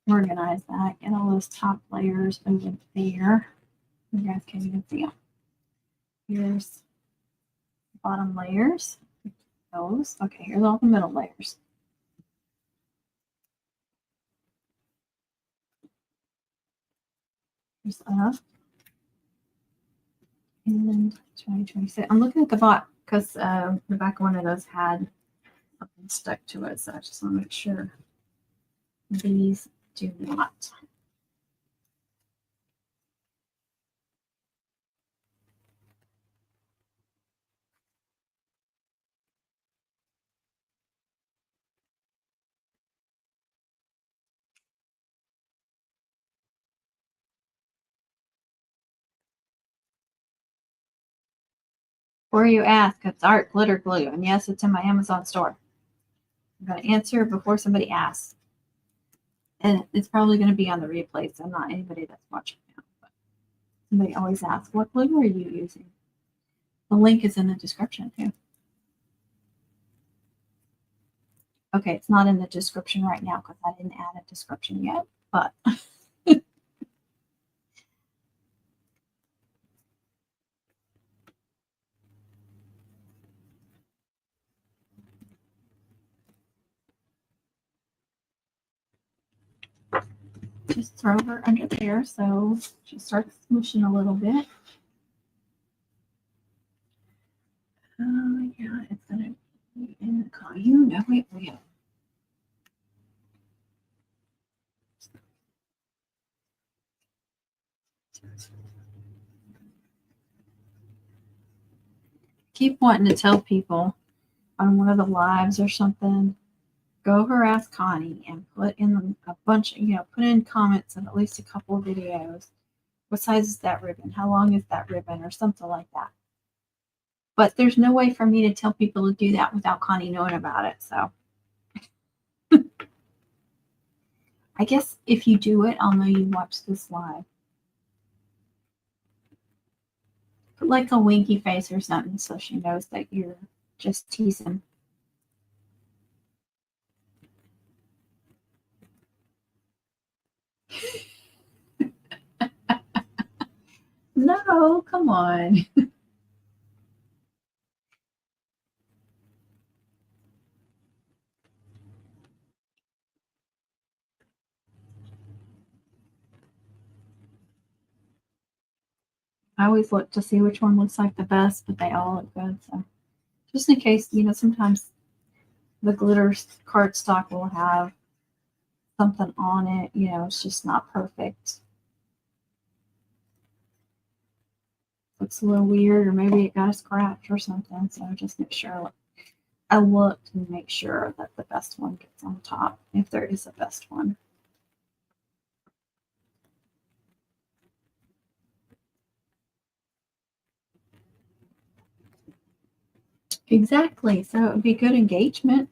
organize that. Get all those top layers over there. You guys can't even see them. Here's the bottom layers. Those. Okay, here's all the middle layers. Here's up. And 2026. I'm looking at the bot because the back one of those had something stuck to it. So I just want to make sure these do not. Before you ask, it's art glitter glue. And yes, it's in my Amazon store. I'm going to answer before somebody asks. And it's probably going to be on the replay, so not anybody that's watching now. But somebody always asks, what glue are you using? The link is in the description too. Okay, it's not in the description right now because I didn't add a description yet, but just throw her under there so she starts smooshing a little bit. Oh, yeah, it's going to be in the car. You know it will. Keep wanting to tell people on one of the lives or something go harass Connie and put in a bunch, put in comments of at least a couple of videos. What size is that ribbon? How long is that ribbon? Or something like that. But there's no way for me to tell people to do that without Connie knowing about it. So I guess if you do it, I'll know you watched this live. Put like a winky face or something so she knows that you're just teasing. No, come on. I always look to see which one looks like the best, but they all look good. So just in case, sometimes the glitter cardstock will have something on it, it's just not perfect. Looks a little weird, or maybe it got a scratch or something. So just make sure I looked and make sure that the best one gets on top, if there is a best one. Exactly. So it would be good engagement.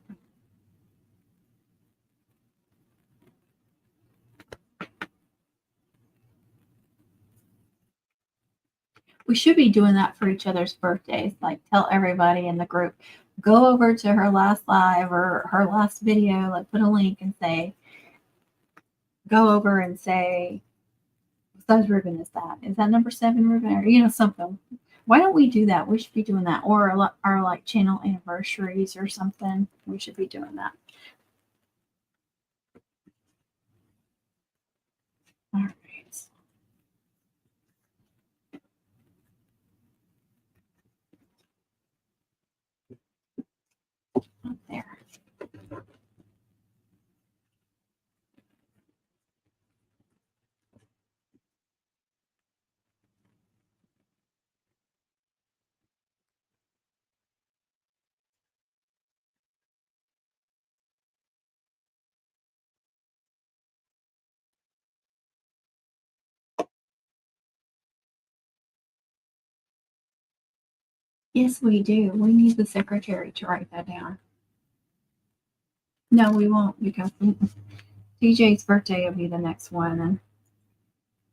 We should be doing that for each other's birthdays. Like tell everybody in the group, go over to her last live or her last video, like put a link and say, go over and say, what size ribbon is that? Is that number 7 ribbon? Or, something. Why don't we do that? We should be doing that. Or our like channel anniversaries or something. We should be doing that. All right. Up there. Yes, we do. We need the secretary to write that down. No, we won't because DJ's birthday will be the next one, and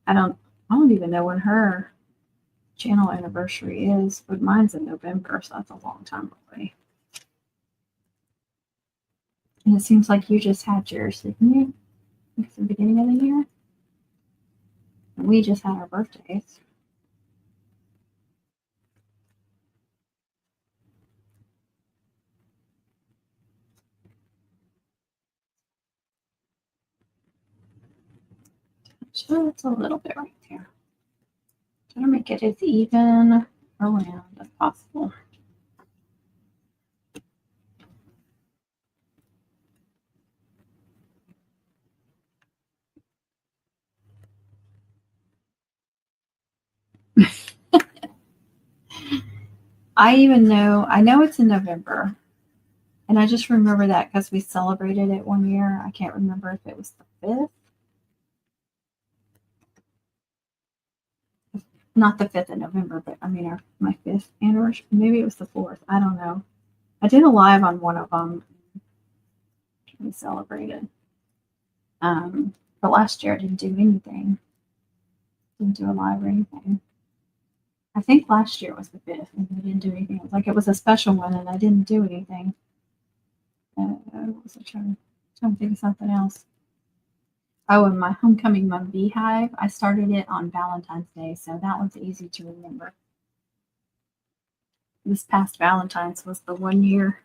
I don't even know when her channel anniversary is, but mine's in November, so that's a long time away. And it seems like you just had yours, didn't you? It's the beginning of the year. And we just had our birthdays. So it's a little bit right there. Try to make it as even around as possible. I know it's in November. And I just remember that because we celebrated it one year. I can't remember if it was the 5th. Not the 5th of November, but I mean my 5th anniversary. Maybe it was the 4th. I don't know. I did a live on one of them. We celebrated. But last year I didn't do anything. Didn't do a live or anything. I think last year was the 5th and we didn't do anything. It was like it was a special one and I didn't do anything. What was I trying to think of something else? Oh, and my homecoming mom beehive. I started it on Valentine's Day, so that one's easy to remember. This past Valentine's was the 1 year.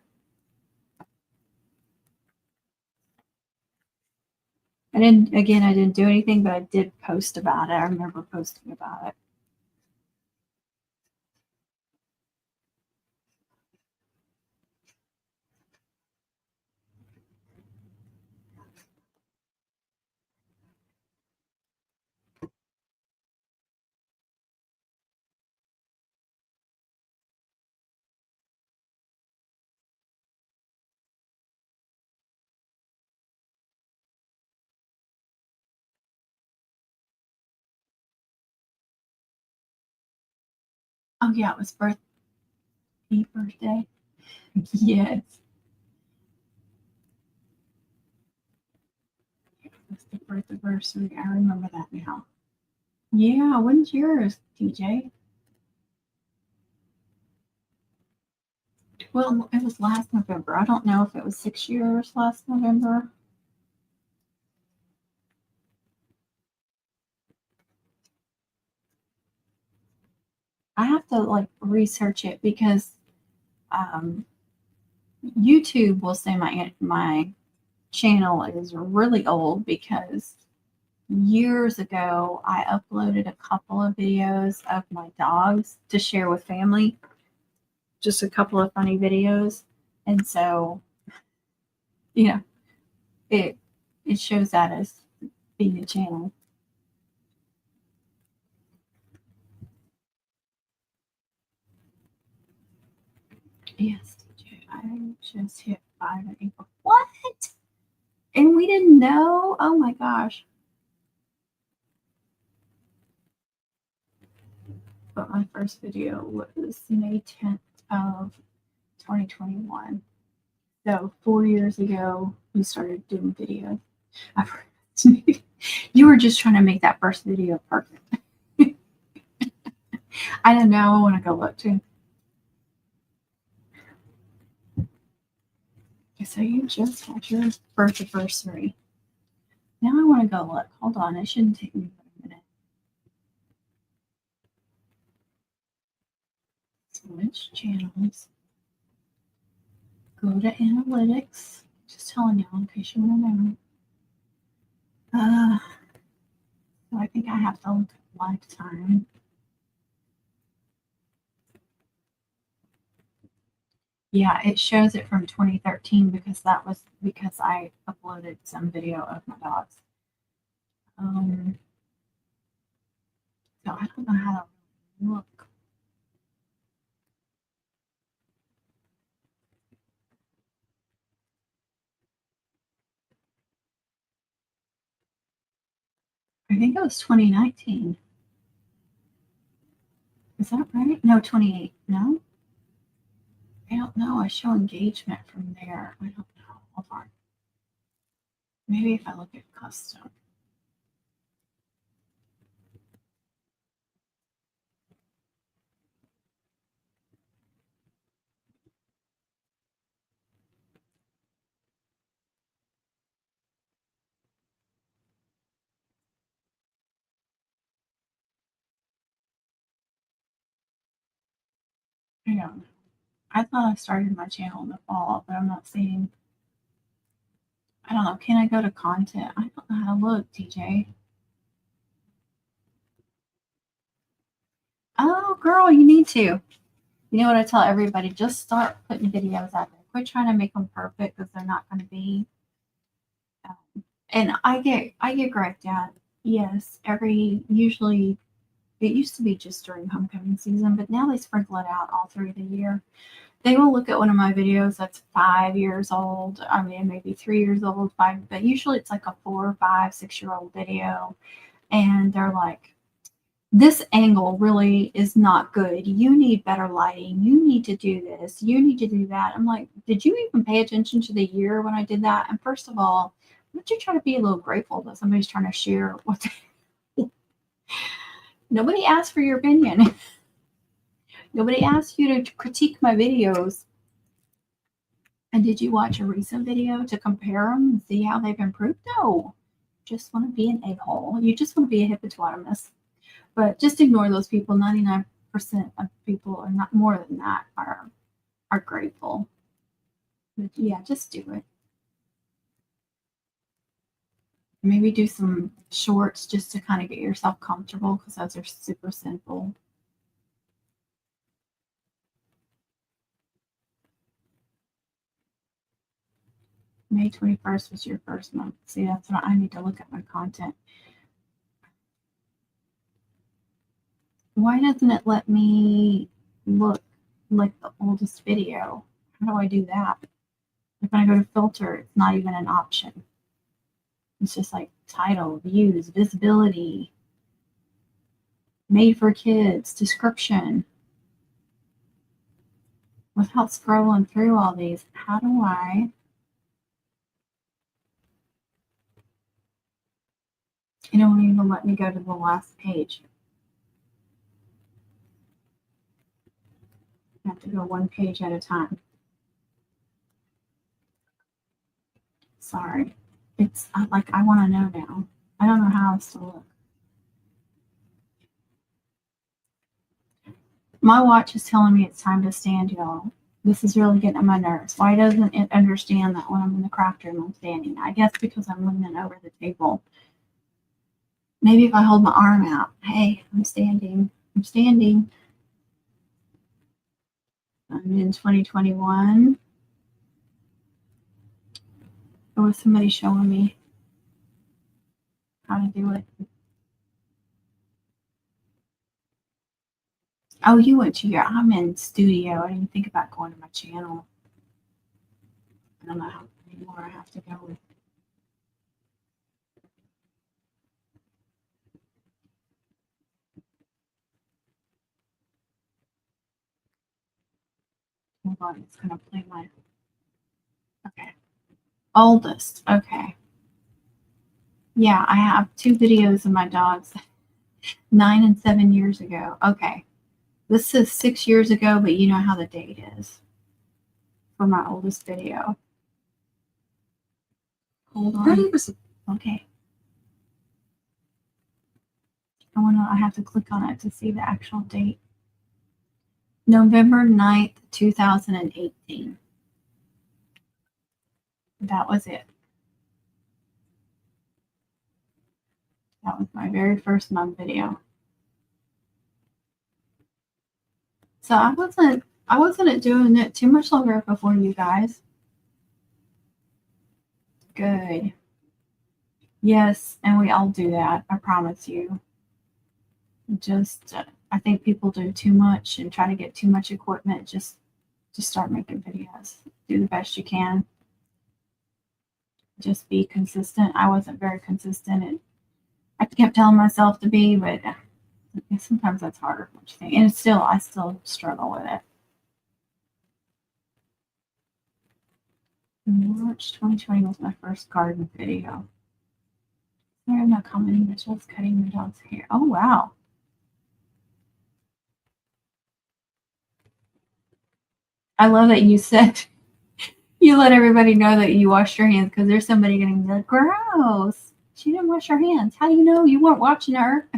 I didn't do anything, but I did post about it. I remember posting about it. Oh yeah, it was birthday. Yes. It was the birth anniversary. I remember that now. Yeah, when's yours, TJ? Well, it was last November. I don't know if it was 6 years last November. I have to like research it because um, YouTube will say my channel is really old because years ago I uploaded a couple of videos of my dogs to share with family, just a couple of funny videos, and so it it shows that as being a channel. Yes, TJ, I just hit 5 in April. What? And we didn't know? Oh my gosh. But my first video was May 10th of 2021. So 4 years ago, we started doing videos. You were just trying to make that first video perfect. I don't know. I want to go look too. So you just had your birth anniversary. Now I want to go look. Hold on. It shouldn't take me but a minute. Switch channels. Go to analytics. Just telling you in case you want to know. So I think I have to look at lifetime. Yeah, it shows it from 2013 because that was because I uploaded some video of my dogs. So I don't know how to look. I think it was 2019. Is that right? No, 28. No? I don't know. I show engagement from there. I don't know. Hold on. Maybe if I look at custom. I don't know. I thought I started my channel in the fall, but I'm not seeing. I don't know. Can I go to content? I don't know how to look, TJ. Oh, girl, you need to. You know what I tell everybody? Just start putting videos out there. Quit trying to make them perfect because they're not going to be. And I get correct out. Yes, usually it used to be just during homecoming season, but now they sprinkle it out all through the year. They will look at one of my videos that's 5 years old. I mean, maybe 3 years old, five, but usually it's like a 4, 5, 6 year old video. And they're like, this angle really is not good. You need better lighting. You need to do this. You need to do that. I'm like, did you even pay attention to the year when I did that? And first of all, don't you try to be a little grateful that somebody's trying to share what nobody asked for your opinion. Nobody asked you to critique my videos. And did you watch a recent video to compare them and see how they've improved? No. Just want to be an a-hole. You just want to be a hippopotamus. But just ignore those people. 99% of people, or not more than that, are grateful. But yeah, just do it. Maybe do some shorts just to kind of get yourself comfortable because those are super simple. May 21st was your first month. See, that's what I need to look at my content. Why doesn't it let me look like the oldest video? How do I do that? Like when I go to filter, it's not even an option. It's just like title, views, visibility, made for kids, description. without scrolling through all these. How do I? It won't even let me go to the last page. I have to go one page at a time. Sorry. It's like I want to know now. I don't know how else to look. My watch is telling me it's time to stand, y'all. This is really getting on my nerves. Why doesn't it understand that when I'm in the craft room, I'm standing? I guess because I'm leaning over the table. Maybe if I hold my arm out. Hey, I'm standing. I'm standing. I'm in 2021. There was somebody showing me how to do it. Oh, you went to your, I'm in studio. I didn't think about going to my channel. I don't know how many more I have to go with. Hold on, it's going to play my, okay. Oldest, okay. Yeah, I have 2 videos of my dogs 9 and 7 years ago. Okay. This is 6 years ago, but you know how the date is for my oldest video. Hold on. Okay. I have to click on it to see the actual date. November 9th, 2018. That was it. That was my very first mom video. So I wasn't doing it too much longer before you guys. Good. Yes, and we all do that. I promise you. Just I think people do too much and try to get too much equipment. Just start making videos. Do the best you can. Just be consistent. I wasn't very consistent, and I kept telling myself to be, but sometimes that's harder than what you think. And I still struggle with it. March 2020 was my first garden video. Sorry, I'm not commenting, but just cutting the dog's hair. Oh, wow. I love that you said you let everybody know that you washed your hands, because there's somebody going to be like, gross. She didn't wash her hands. How do you know you weren't watching her?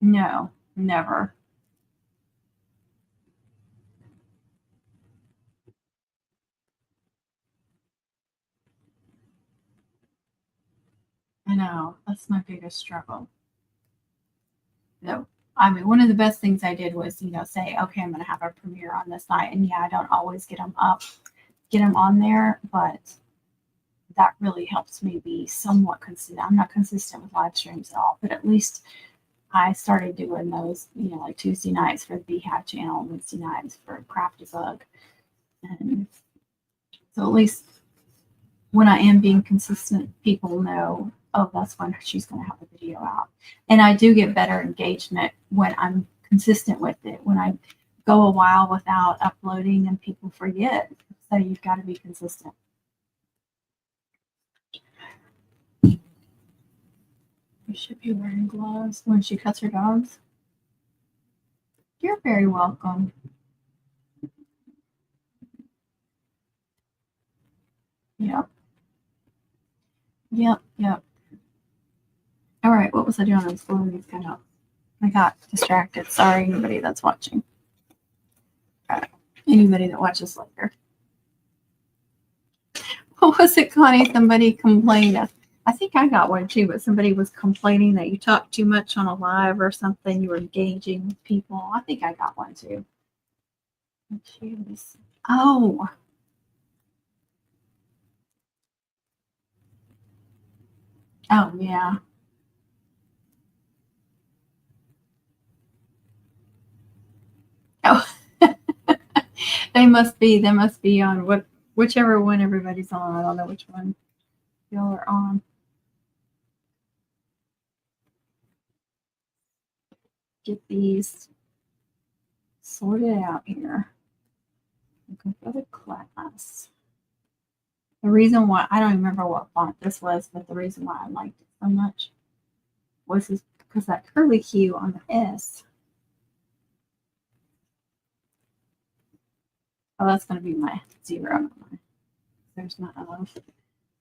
No, never. I know. That's my biggest struggle. No. I mean, one of the best things I did was, say, okay, I'm going to have a premiere on this night. And yeah, I don't always get them on there, but that really helps me be somewhat consistent. I'm not consistent with live streams at all, but at least I started doing those, like Tuesday nights for the Beehive channel, Wednesday nights for Craft a Bug. And so at least when I am being consistent, people know, oh, that's when she's going to have a video out. And I do get better engagement when I'm consistent with it. When I go a while without uploading and people forget. So you've got to be consistent. You should be wearing gloves when she cuts her dogs. You're very welcome. Yep. Yep. Yep. All right. What was I doing? I was blowing these kind of. I got distracted. Sorry, anybody that's watching. Anybody that watches later. What was it, Connie? Somebody complained. I think I got one too, but somebody was complaining that you talk too much on a live or something. You were engaging with people. I think I got one too. Jeez. Oh. Oh, yeah. Oh. They must be on whichever one everybody's on. I don't know which one y'all are on. get these sorted out here. Looking for the class. The reason why I don't even remember what font this was, but the reason why I liked it so much was because that curly Q on the S. Oh, that's going to be my 0. There's not enough.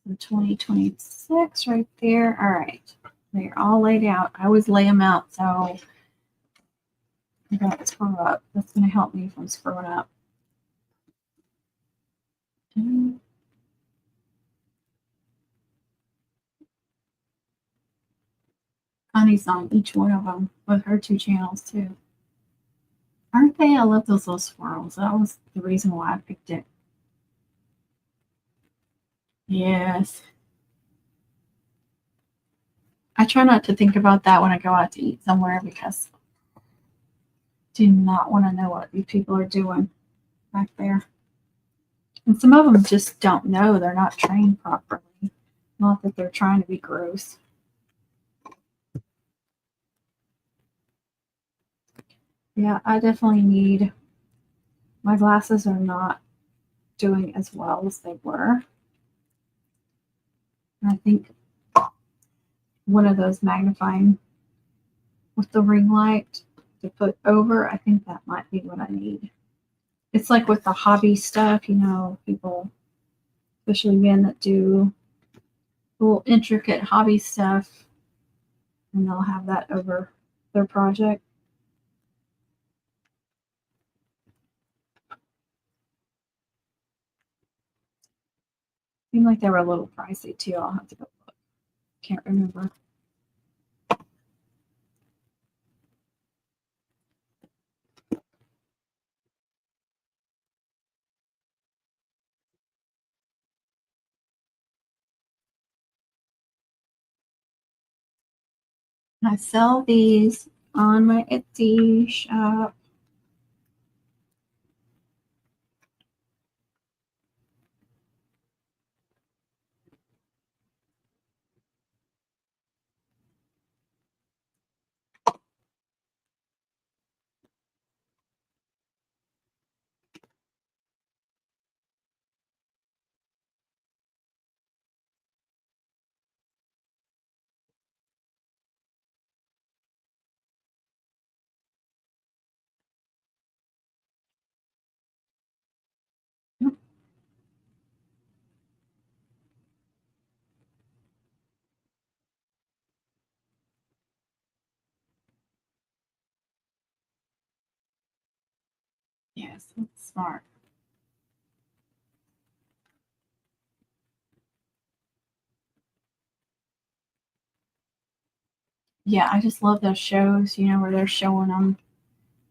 The 2026 right there. All right. They're all laid out. I always lay them out so I don't screw up. That's going to help me from screwing up. Connie's on each one of them with her 2 channels too. Aren't they? I love those little swirls. That was the reason why I picked it. Yes. I try not to think about that when I go out to eat somewhere because I do not want to know what these people are doing back there. And some of them just don't know. They're not trained properly. Not that they're trying to be gross. Yeah, I definitely need, my glasses are not doing as well as they were. And I think one of those magnifying with the ring light to put over, I think that might be what I need. It's like with the hobby stuff, you know, people, especially men that do little intricate hobby stuff, and they'll have that over their project. Seemed like they were a little pricey too. I'll have to go look. Can't remember. I sell these on my Etsy shop. Yes, that's smart. Yeah, I just love those shows, you know, where they're showing them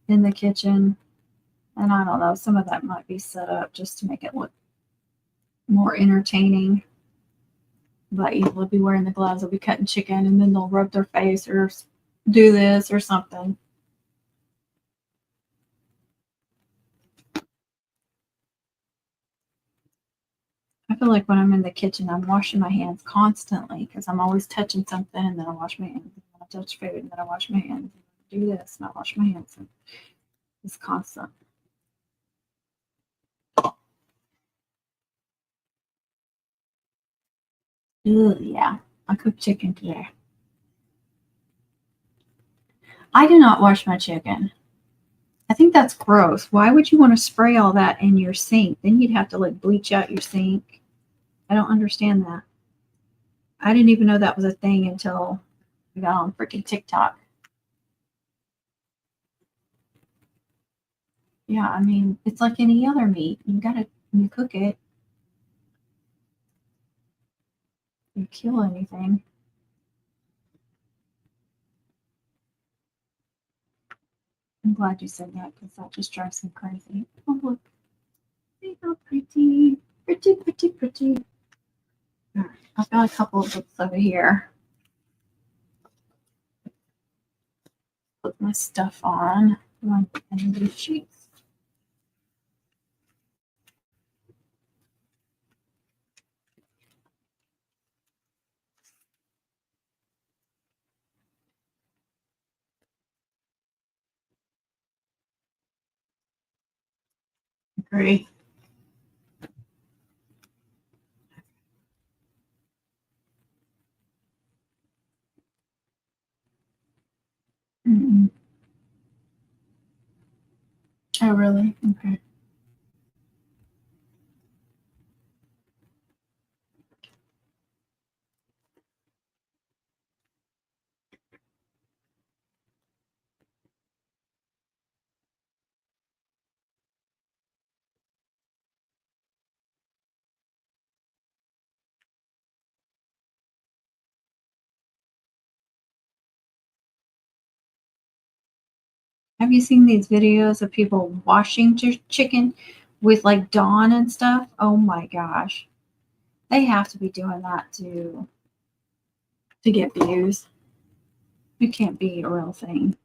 in the kitchen. And I don't know, some of that might be set up just to make it look more entertaining. But you will be wearing the gloves, they'll be cutting chicken, and then they'll rub their face or do this or something. I feel like when I'm in the kitchen, I'm washing my hands constantly because I'm always touching something, and then I wash my hands. And then I touch food, and then I wash my hands. And I do this, and I wash my hands. And it's constant. Ugh, yeah, I cooked chicken today. I do not wash my chicken. I think that's gross. Why would you want to spray all that in your sink? Then you'd have to like bleach out your sink. I don't understand that. I didn't even know that was a thing until I got on freaking TikTok. Yeah, I mean, it's like any other meat. You gotta, when you cook it, you kill anything. I'm glad you said that because that just drives me crazy. Oh, look. See how pretty. Pretty, pretty, pretty. All right, I've got a couple of books over here. Put my stuff on. And these sheets. agree. Mm-mm. Oh, really? Okay. Have you seen these videos of people washing chicken with like Dawn and stuff? Oh my gosh. They have to be doing that to get views. You can't beat a real thing.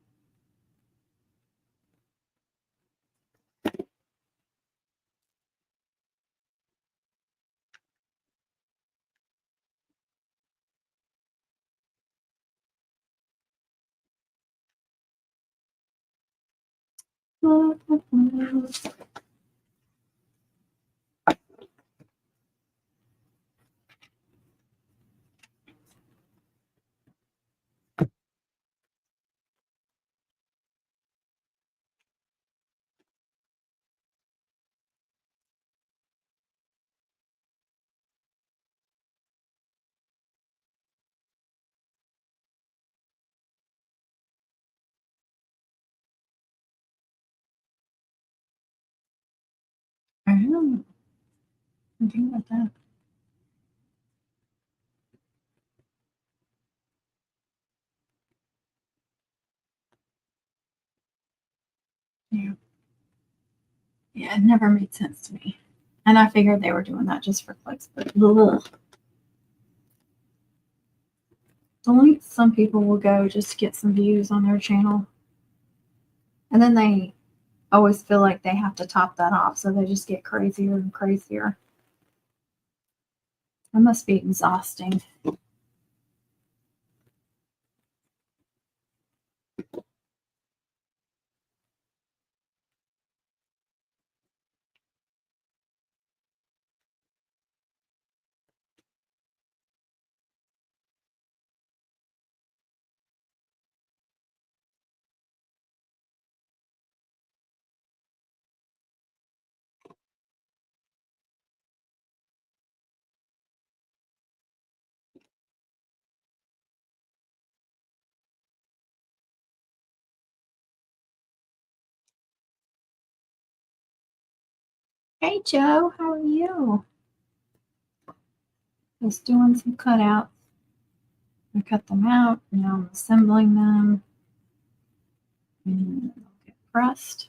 I don't know. I'm thinking about that. Yeah. Yeah, it never made sense to me. And I figured they were doing that just for clicks, but ugh. The lengths some people will go just to get some views on their channel. And then they always feel like they have to top that off, so they just get crazier and crazier. That must be exhausting. Hey Joe, how are you? Just doing some cutouts. I cut them out, now I'm assembling them. And they'll get pressed.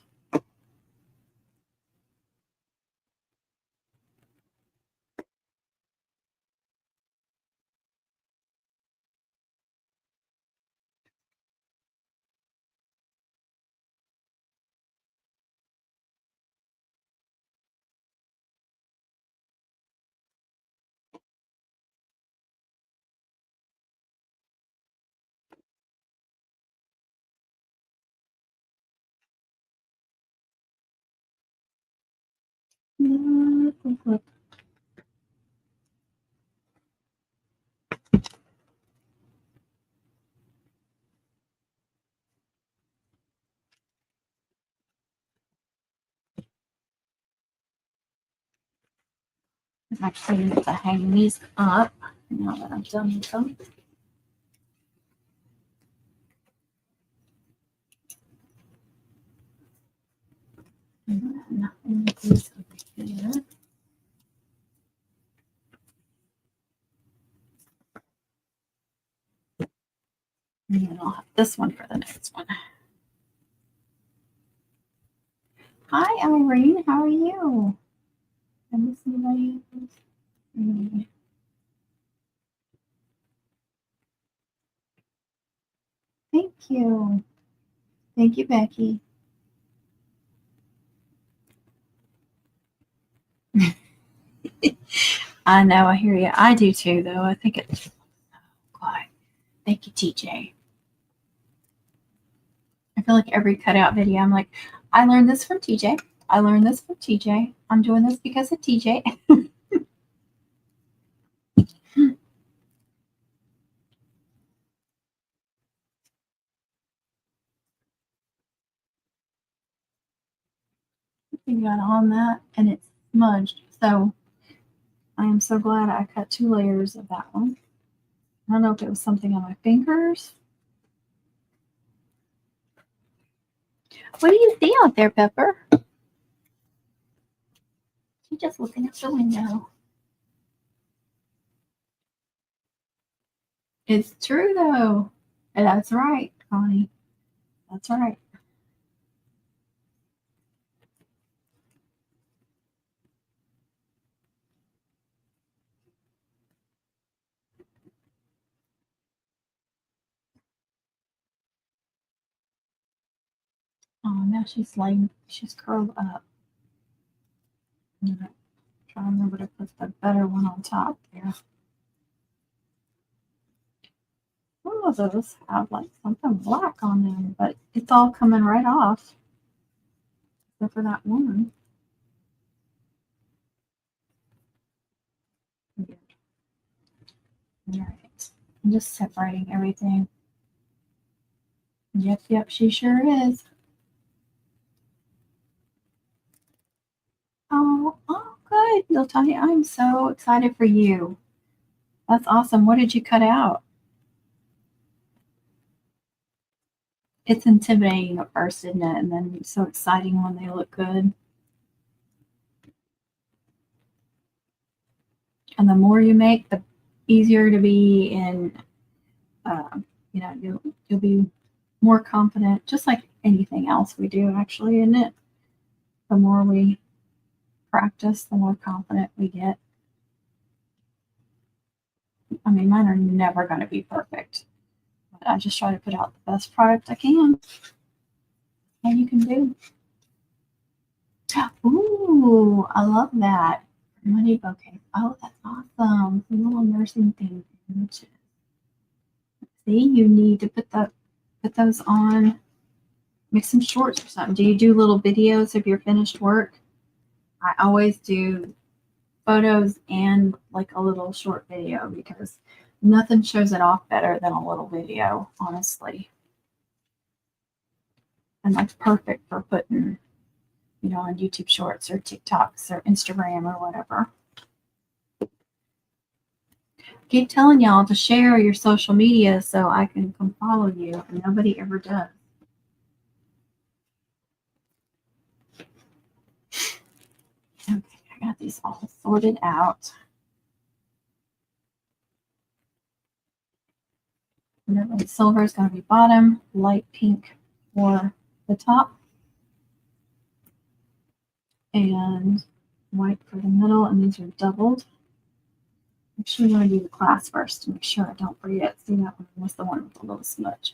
I'm actually need to hang these up now that I'm done with them. And then move these over here. And then I'll have this one for the next one. Hi Irene, how are you? I miss anybody else? Thank you. Thank you, Becky. I know, I hear you. I do too, though. I think it's quite. Thank you, TJ. I feel like every cutout video, I'm like, I learned this from TJ. I learned this from TJ. I'm doing this because of TJ. We got on that and it's smudged. So I am so glad I cut 2 layers of that one. I don't know if it was something on my fingers. What do you see out there, Pepper? She's just looking out the window. It's true though. And that's right, Connie. That's right. Oh, now she's laying, she's curled up. I'm gonna try to remember to put the better one on top there. Some of those have like something black on them, but it's all coming right off. Except for that one. Weird. All right. I'm just separating everything. Yep, she sure is. Oh, good. Latonya, I'm so excited for you. That's awesome. What did you cut out? It's intimidating at first, isn't it? And then so exciting when they look good. And the more you make, the easier to be in. You'll be more confident, just like anything else we do, actually, isn't it? The more we practice, the more confident we get. I mean, mine are never going to be perfect, but I just try to put out the best product I can. And you can do. Ooh, I love that. Money bouquet. Oh, that's awesome. The little nursing thing. See, you need to put those on. Make some shorts or something. Do you do little videos of your finished work? I always do photos and like a little short video because nothing shows it off better than a little video, honestly. And that's perfect for putting, on YouTube Shorts or TikToks or Instagram or whatever. Keep telling y'all to share your social media so I can come follow you, and nobody ever does. Okay, I got these all sorted out. Silver is going to be bottom, light pink for the top, and white for the middle, and these are doubled. Actually, I'm going to do the class first to make sure I don't forget. See, that one was the one with the little smudge.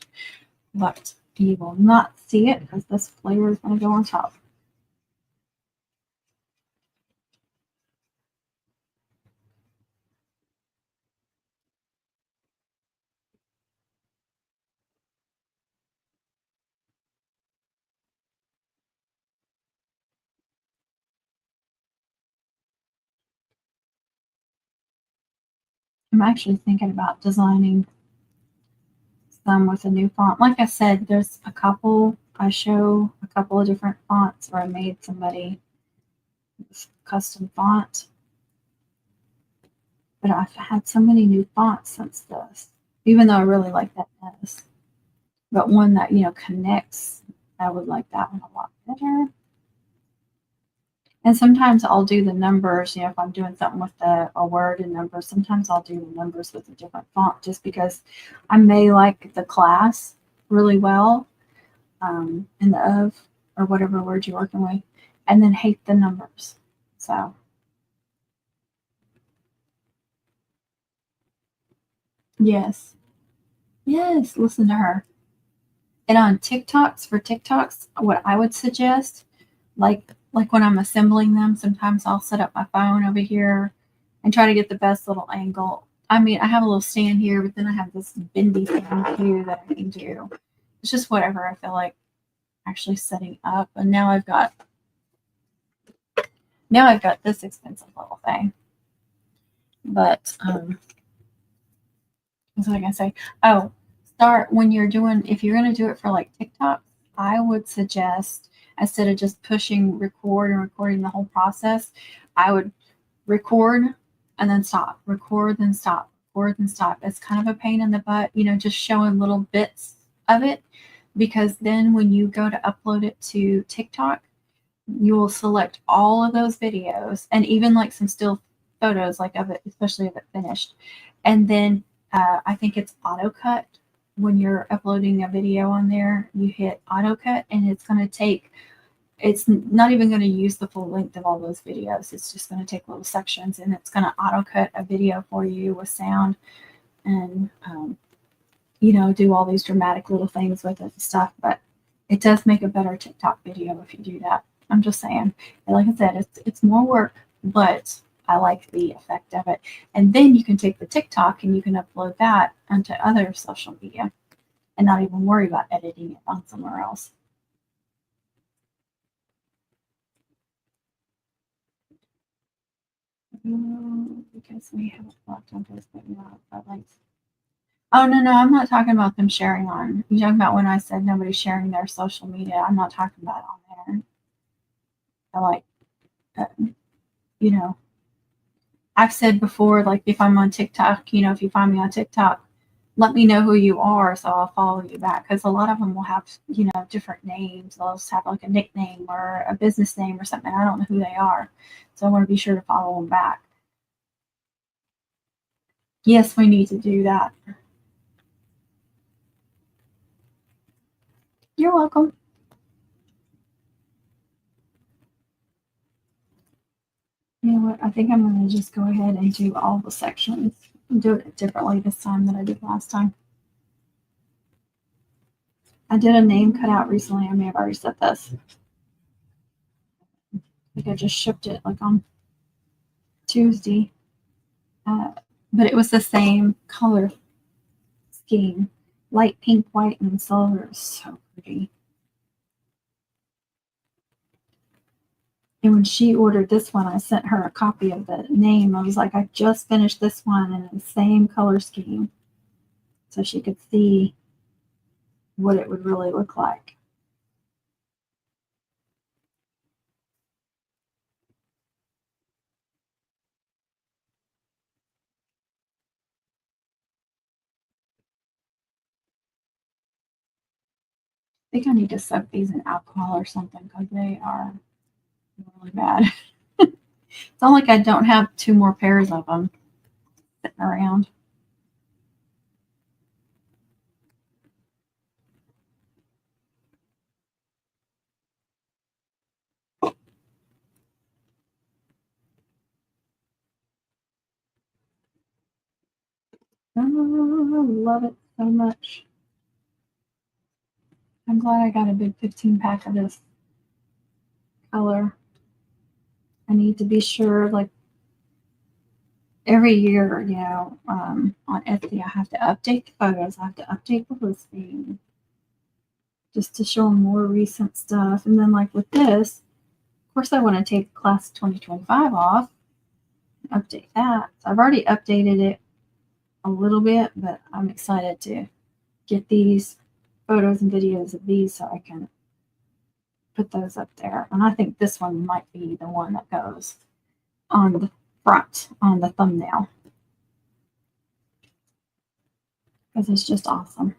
But you will not see it because this flare is going to go on top. I'm actually thinking about designing some with a new font. Like I said, there's a couple. I show a couple of different fonts where I made somebody custom font. But I've had so many new fonts since this, even though I really like that S. But one that, connects, I would like that one a lot better. And sometimes I'll do the numbers, if I'm doing something with a word and numbers, sometimes I'll do the numbers with a different font just because I may like the class really well in the of or whatever word you're working with, and then hate the numbers. So, yes, listen to her. And on TikToks, what I would suggest, like when I'm assembling them, sometimes I'll set up my phone over here and try to get the best little angle. I mean, I have a little stand here, but then I have this bendy thing too that I can do. It's just whatever I feel like actually setting up. And now I've got Now I've got this expensive little thing. But what's I gonna say? Oh, start when you're doing, if you're gonna do it for like TikTok, I would suggest, instead of just pushing record and recording the whole process, I would record and then stop, record, then stop, record, then stop. It's kind of a pain in the butt, just showing little bits of it, because then when you go to upload it to TikTok, you will select all of those videos and even like some still photos like of it, especially if it finished. And then I think it's auto cut. When you're uploading a video on there, you hit auto cut and it's going to take, it's not even going to use the full length of all those videos. It's just going to take little sections and it's going to auto cut a video for you with sound and, do all these dramatic little things with it and stuff. But it does make a better TikTok video if you do that. I'm just saying. And like I said, it's more work, but I like the effect of it. And then you can take the TikTok and you can upload that onto other social media and not even worry about editing it on somewhere else. Because we have a lot on Facebook now, but like, oh no, I'm not talking about them sharing on. You're talking about when I said nobody's sharing their social media. I'm not talking about on there. I like, I've said before, like if I'm on TikTok, if you find me on TikTok, let me know who you are so I'll follow you back. Because a lot of them will have, different names. They'll just have like a nickname or a business name or something. I don't know who they are. So I want to be sure to follow them back. Yes, we need to do that. You're welcome. You know what? I think I'm going to just go ahead and do all the sections and do it differently this time than I did last time. I did a name cutout recently. I may have already said this. I think I just shipped it like on Tuesday. But it was the same color scheme. Light pink, white, and silver. So pretty. And when she ordered this one, I sent her a copy of the name. I was like, I just finished this one in the same color scheme. So she could see what it would really look like. I think I need to soak these in alcohol or something because they are really bad. It's not like I don't have two more pairs of them sitting around. Oh, I love it so much. I'm glad I got a big 15 pack of this color. I need to be sure, like every year, on Etsy, I have to update the photos. I have to update the listing just to show them more recent stuff. And then, like with this, of course, I want to take class 2025 off, update that. So I've already updated it a little bit, but I'm excited to get these photos and videos of these so I can put those up there. And I think this one might be the one that goes on the front on the thumbnail because it's just awesome.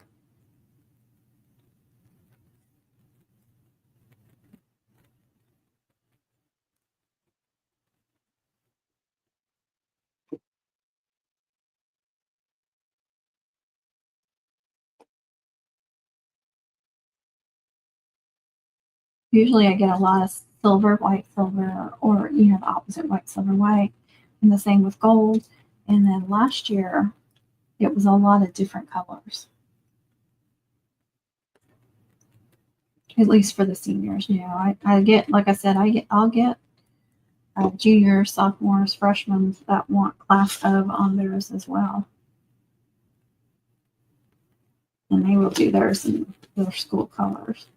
Usually I get a lot of silver, white, silver, or the opposite, white, silver, white, and the same with gold. And then last year it was a lot of different colors. At least for the seniors, I get, like I said, I'll get juniors, sophomores, freshmen that want class of on theirs as well, and they will do theirs in their school colors.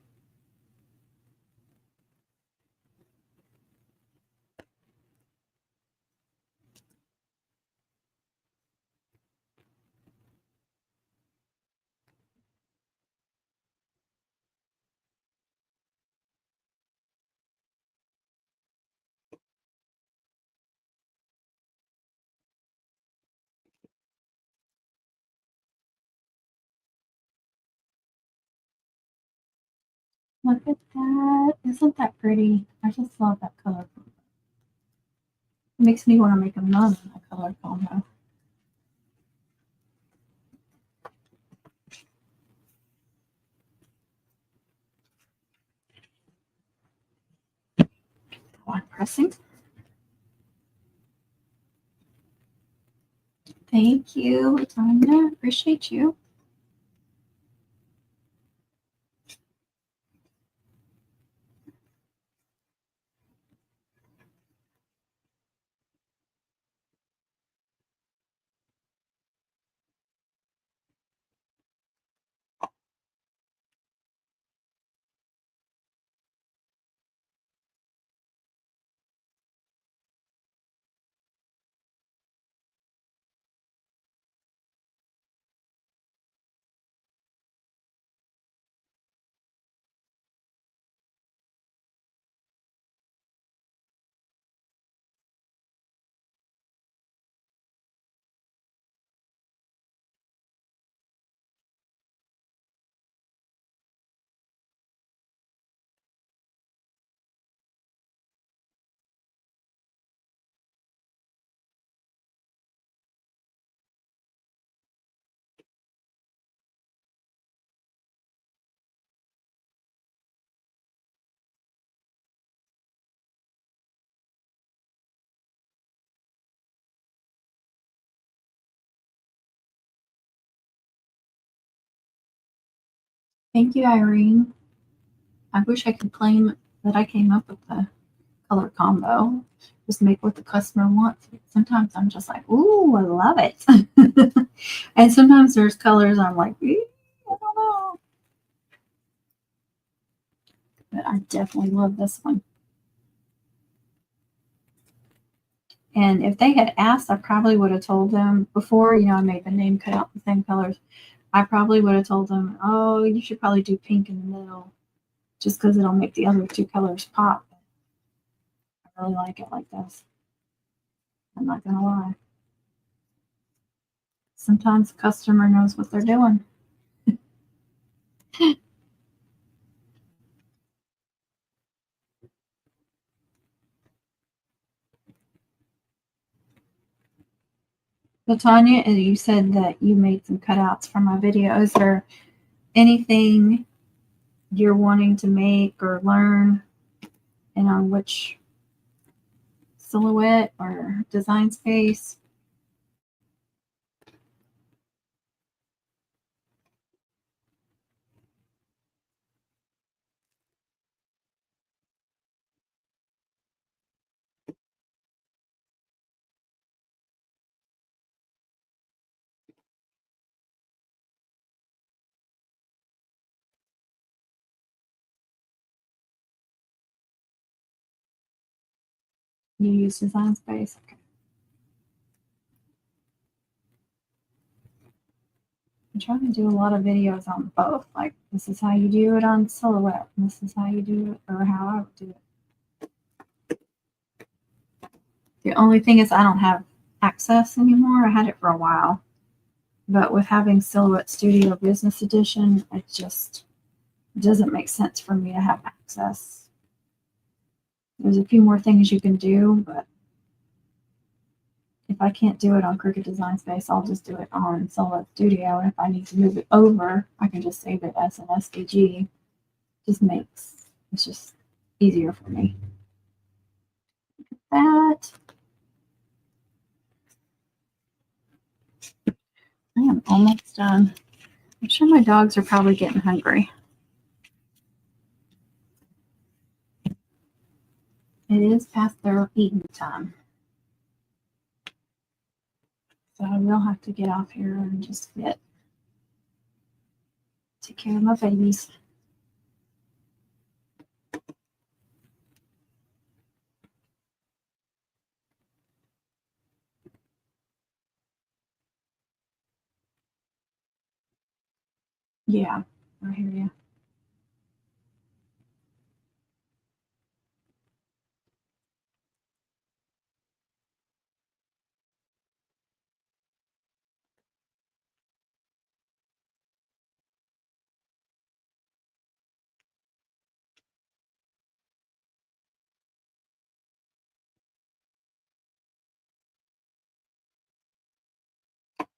Look at that. Isn't that pretty? I just love that color. It makes me want to make a nun in a color combo. One pressing. Thank you, Tanya. Appreciate you. Thank you, Irene. I wish I could claim that I came up with the color combo. Just make what the customer wants. Sometimes I'm just like, ooh, I love it. And sometimes there's colors I'm like, I don't know. But I definitely love this one. And if they had asked, I probably would have told them before, I made the name cut out the same colors. I probably would have told them, oh, you should probably do pink in the middle just because it'll make the other two colors pop. I really like it like this. I'm not going to lie. Sometimes the customer knows what they're doing. So Tanya, you said that you made some cutouts for my video. Is there anything you're wanting to make or learn, and on which silhouette or design space? You use design space. Okay. I'm trying to do a lot of videos on both. Like, this is how you do it on silhouette, and this is how you do it, or how I would do it. The only thing is I don't have access anymore. I had it for a while. But with having Silhouette Studio Business Edition, it just doesn't make sense for me to have access. There's a few more things you can do, but if I can't do it on Cricut Design Space, I'll just do it on Silhouette Studio. And if I need to move it over, I can just save it as an SVG. It's just easier for me. That I am almost done. I'm sure my dogs are probably getting hungry. It is past their eating time. So I will have to get off here and just take care of my babies. Yeah, I hear you.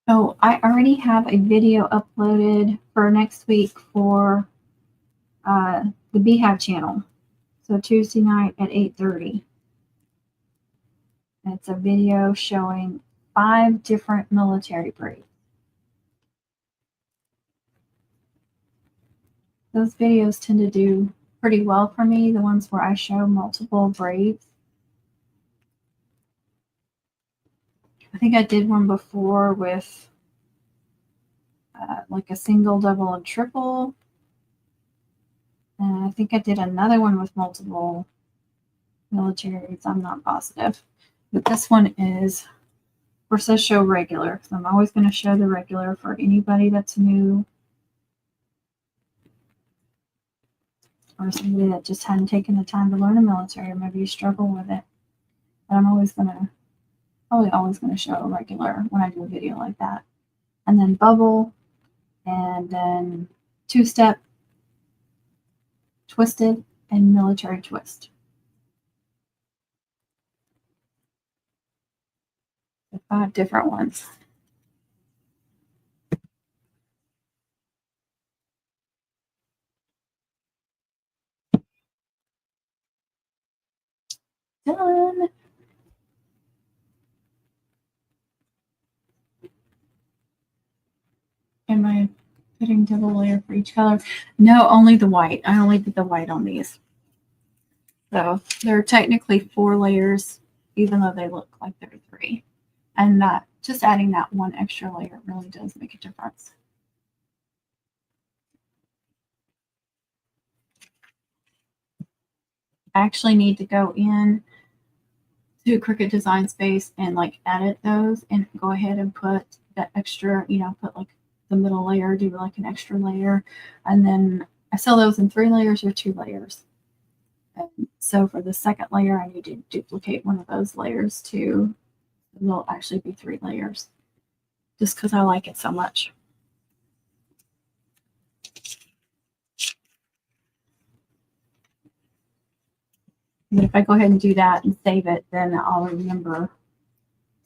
Oh, I already have a video uploaded for next week for the Beehive channel. So Tuesday night at 8:30. It's a video showing 5 different military braids. Those videos tend to do pretty well for me, the ones where I show multiple braids. I think I did one before with like a single, double, and triple. And I think I did another one with multiple militaries. I'm not positive. But this one is, of course, I show regular. So I'm always going to show the regular for anybody that's new or somebody that just hadn't taken the time to learn a military, or maybe you struggle with it. But I'm probably always going to show a regular when I do a video like that. And then bubble, and then two-step, twisted, and military twist. So 5 different ones. Done. Am I putting double layer for each color? No, only the white. I only did the white on these. So they're technically 4 layers, even though they look like they're 3. And that just adding that one extra layer really does make a difference. I actually need to go in to Cricut Design Space and like edit those and go ahead and put that extra, put like the middle layer, do like an extra layer. And then I sell those in 3 layers or 2 layers. And so for the second layer, I need to duplicate one of those layers too. There'll actually be 3 layers just because I like it so much. But if I go ahead and do that and save it, then I'll remember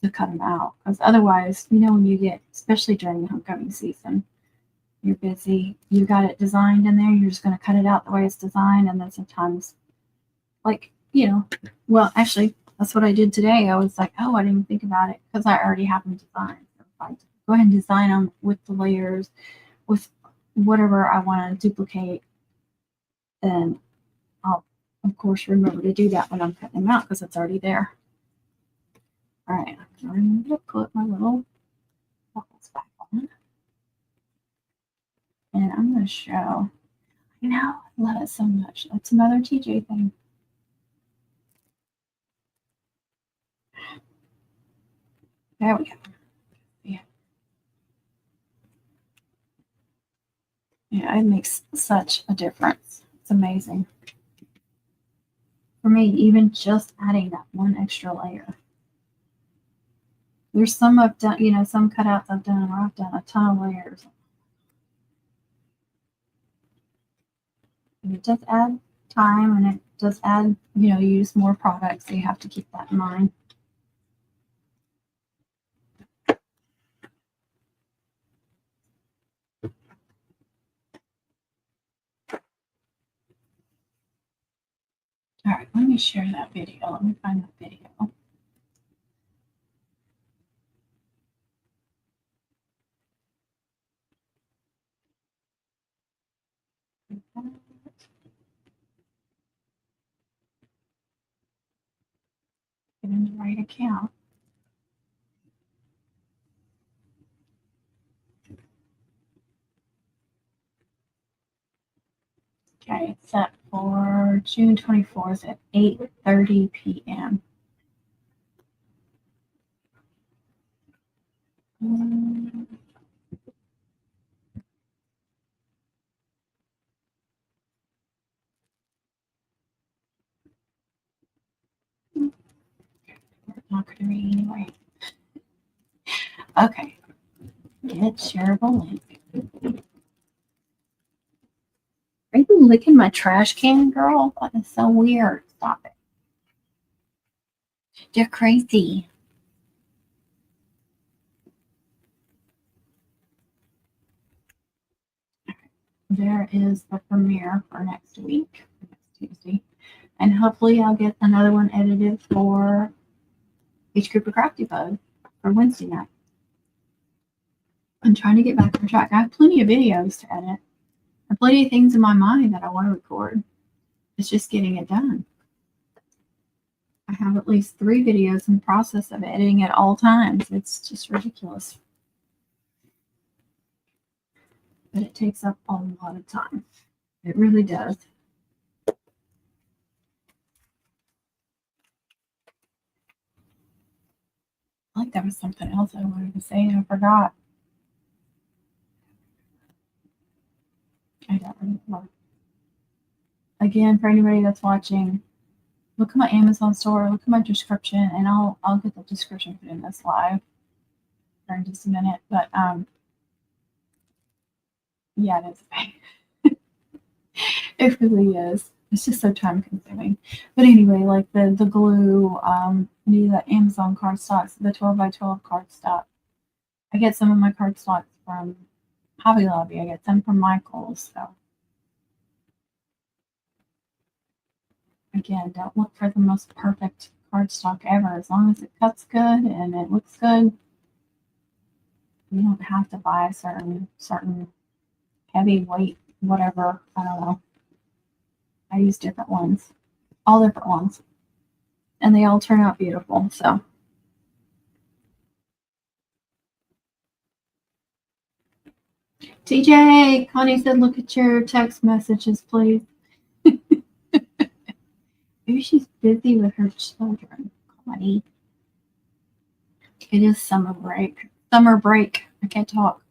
to cut them out. Because otherwise, when you get, especially during the homecoming season, you're busy, you got it designed in there, you're just going to cut it out the way it's designed. And then sometimes, well, actually, that's what I did today. I was like, oh, I didn't think about it because I already have them designed. So if I go ahead and design them with the layers, with whatever I want to duplicate, then I'll, of course, remember to do that when I'm cutting them out because it's already there. All right, I'm going to put my little buckles back on. And I'm going to show, I love it so much. That's another TJ thing. There we go. Yeah. Yeah, it makes such a difference. It's amazing. For me, even just adding that one extra layer. There's some I've done, some cutouts I've done where I've done a ton of layers. And it does add time and it does add, use more products. So you have to keep that in mind. All right, let me share that video. Let me find that video. Get in the right account. Okay, it's set for June 24th at 8:30 p.m. Not going to read anyway. Okay, get shareable link. Are you licking my trash can, girl? That is so weird. Stop it. You're crazy. there is the premiere for next week, next Tuesday. And hopefully I'll get another one edited for each group of Crafty Bug for Wednesday night. I'm trying to get back on track. I have plenty of videos to edit and plenty of things in my mind that I want to record. It's just getting it done. I have at least 3 videos in the process of editing at all times. It's just ridiculous. But it takes up a lot of time. It really does. I think there was something else I wanted to say and I forgot. I don't remember. Again, for anybody that's watching, look at my Amazon store, look at my description, and I'll get the description put in this live during just a minute. But yeah, it is. It really is. It's just so time consuming. But anyway, like the glue, need the Amazon cardstocks, the 12x12 cardstock. I get some of my cardstocks from Hobby Lobby. I get some from Michael's. So again, don't look for the most perfect cardstock ever. As long as it cuts good and it looks good, you don't have to buy a certain heavy weight, whatever. I don't know. I use different ones, all different ones, and they all turn out beautiful. So TJ, Connie said, look at your text messages, please. Maybe she's busy with her children, Connie. It is summer break. Summer break. I can't talk.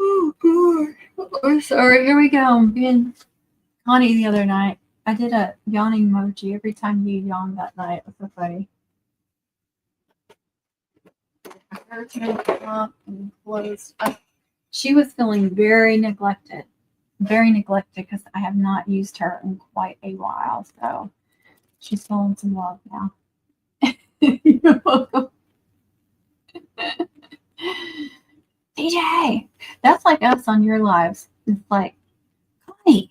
Oh, God. Oh, sorry. Here we go. Me and Connie the other night, I did a yawning emoji every time you yawned that night. It was so funny. Her turn up and closed up. She was feeling very neglected because I have not used her in quite a while. So she's feeling some love now. You're welcome. DJ, that's like us on your lives. It's like, Connie.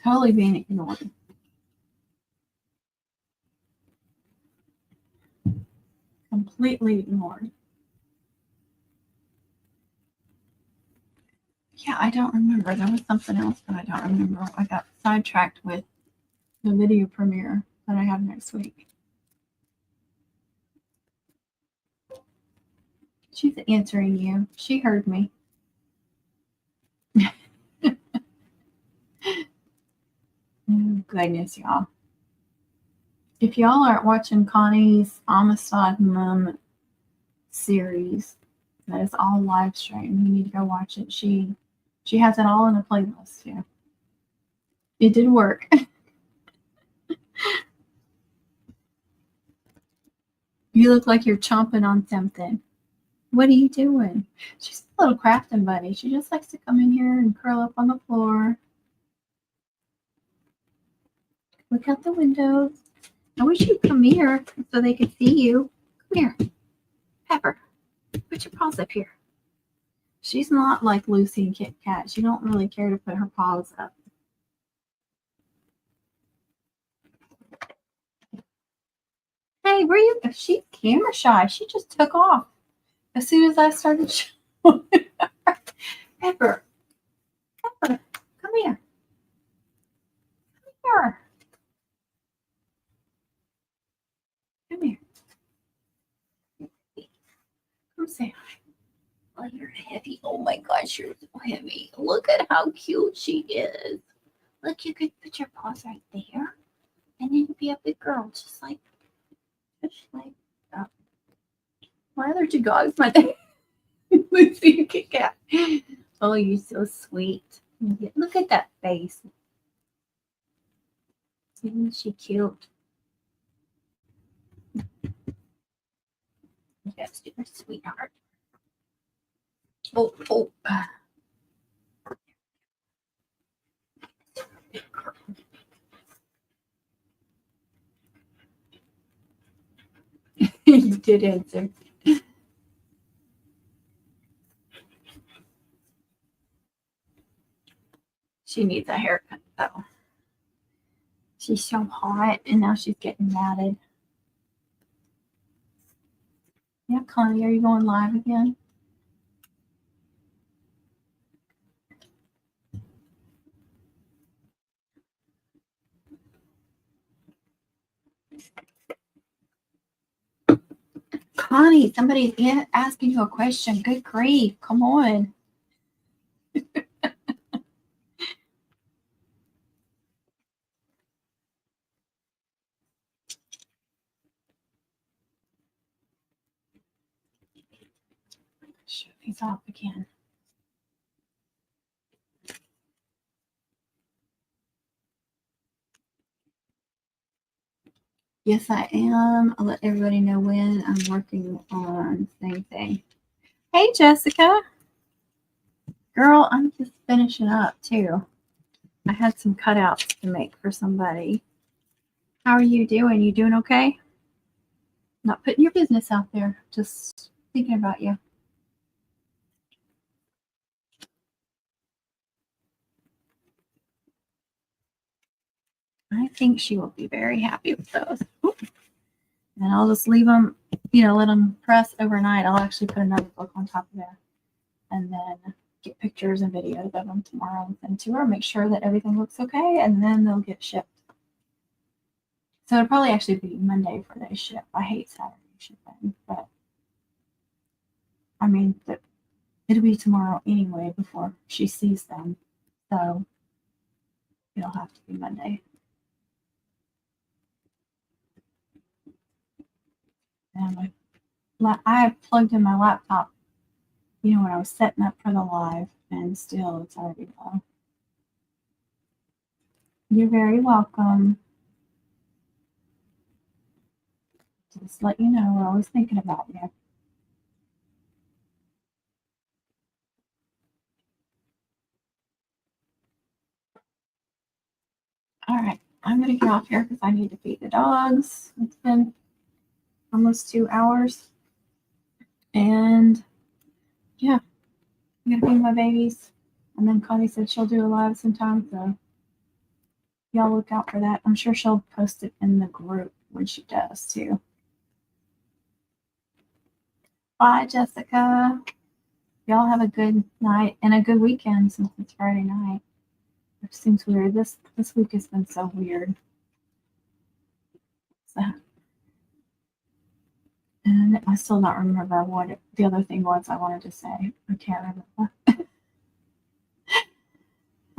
Totally being ignored. Completely ignored. Yeah, I don't remember. There was something else, but I don't remember. I got sidetracked with the video premiere that I have next week. She's answering you. She heard me. Oh, goodness, y'all. If y'all aren't watching Connie's Amistad Mum series, that is all live stream. You need to go watch it. She has it all in a playlist. Yeah, it did work. You look like you're chomping on something. What are you doing? She's a little crafting buddy. She just likes to come in here and curl up on the floor. Look out the windows. I wish you'd come here so they could see you. Come here. Pepper, put your paws up here. She's not like Lucy and Kit Kat. She don't really care to put her paws up. Hey, where you? She's camera shy. She just took off as soon as I started showing her. Pepper, come here. Come here. Come here. Come say hi. Oh, you're heavy. Oh my gosh, you're so heavy. Look at how cute she is. Look, you could put your paws right there, and then you'd be a big girl, just like that. My other 2 dogs, my Lucy and Kit Kat. Oh, you're so sweet. Look at that face. Isn't she cute? Yes, you're a sweetheart. Oh. You did answer. She needs a haircut though. She's so hot and now she's getting matted. Yeah, Connie, are you going live again? Connie, somebody's asking you a question. Good grief. Come on. Shut these off again. Yes, I am. I'll let everybody know when I'm working on the same thing. Hey, Jessica. Girl, I'm just finishing up too. I had some cutouts to make for somebody. How are you doing? You doing okay? Not putting your business out there, just thinking about you. I think she will be very happy with those. And I'll just leave them, let them press overnight. I'll actually put another book on top of there and then get pictures and videos of them tomorrow and send to her, make sure that everything looks okay, and then they'll get shipped. So it'll probably actually be Monday for they ship. I hate Saturday shipping, but I mean, it'll be tomorrow anyway before she sees them. So it'll have to be Monday. And I plugged in my laptop, when I was setting up for the live, and still it's already low. You're very welcome. Just let you know, we're always thinking about you. All right, I'm going to get off here because I need to feed the dogs. It's been almost 2 hours. And yeah, I'm going to feed my babies. And then Connie said she'll do a live sometime, so y'all look out for that. I'm sure she'll post it in the group when she does too. Bye, Jessica. Y'all have a good night and a good weekend since it's Friday night. It seems weird. This week has been so weird. So, and I still don't remember what the other thing was I wanted to say. I can't remember.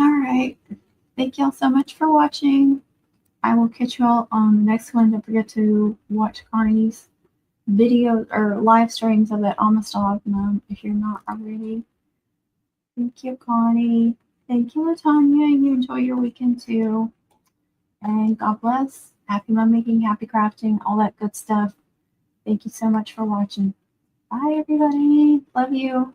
All right. Thank y'all so much for watching. I will catch you all on the next one. Don't forget to watch Connie's videos or live streams of that Amistad Mom if you're not already. Thank you, Connie. Thank you, Latanya. You enjoy your weekend too. And God bless. Happy mom making, happy crafting, all that good stuff. Thank you so much for watching. Bye, everybody. Love you.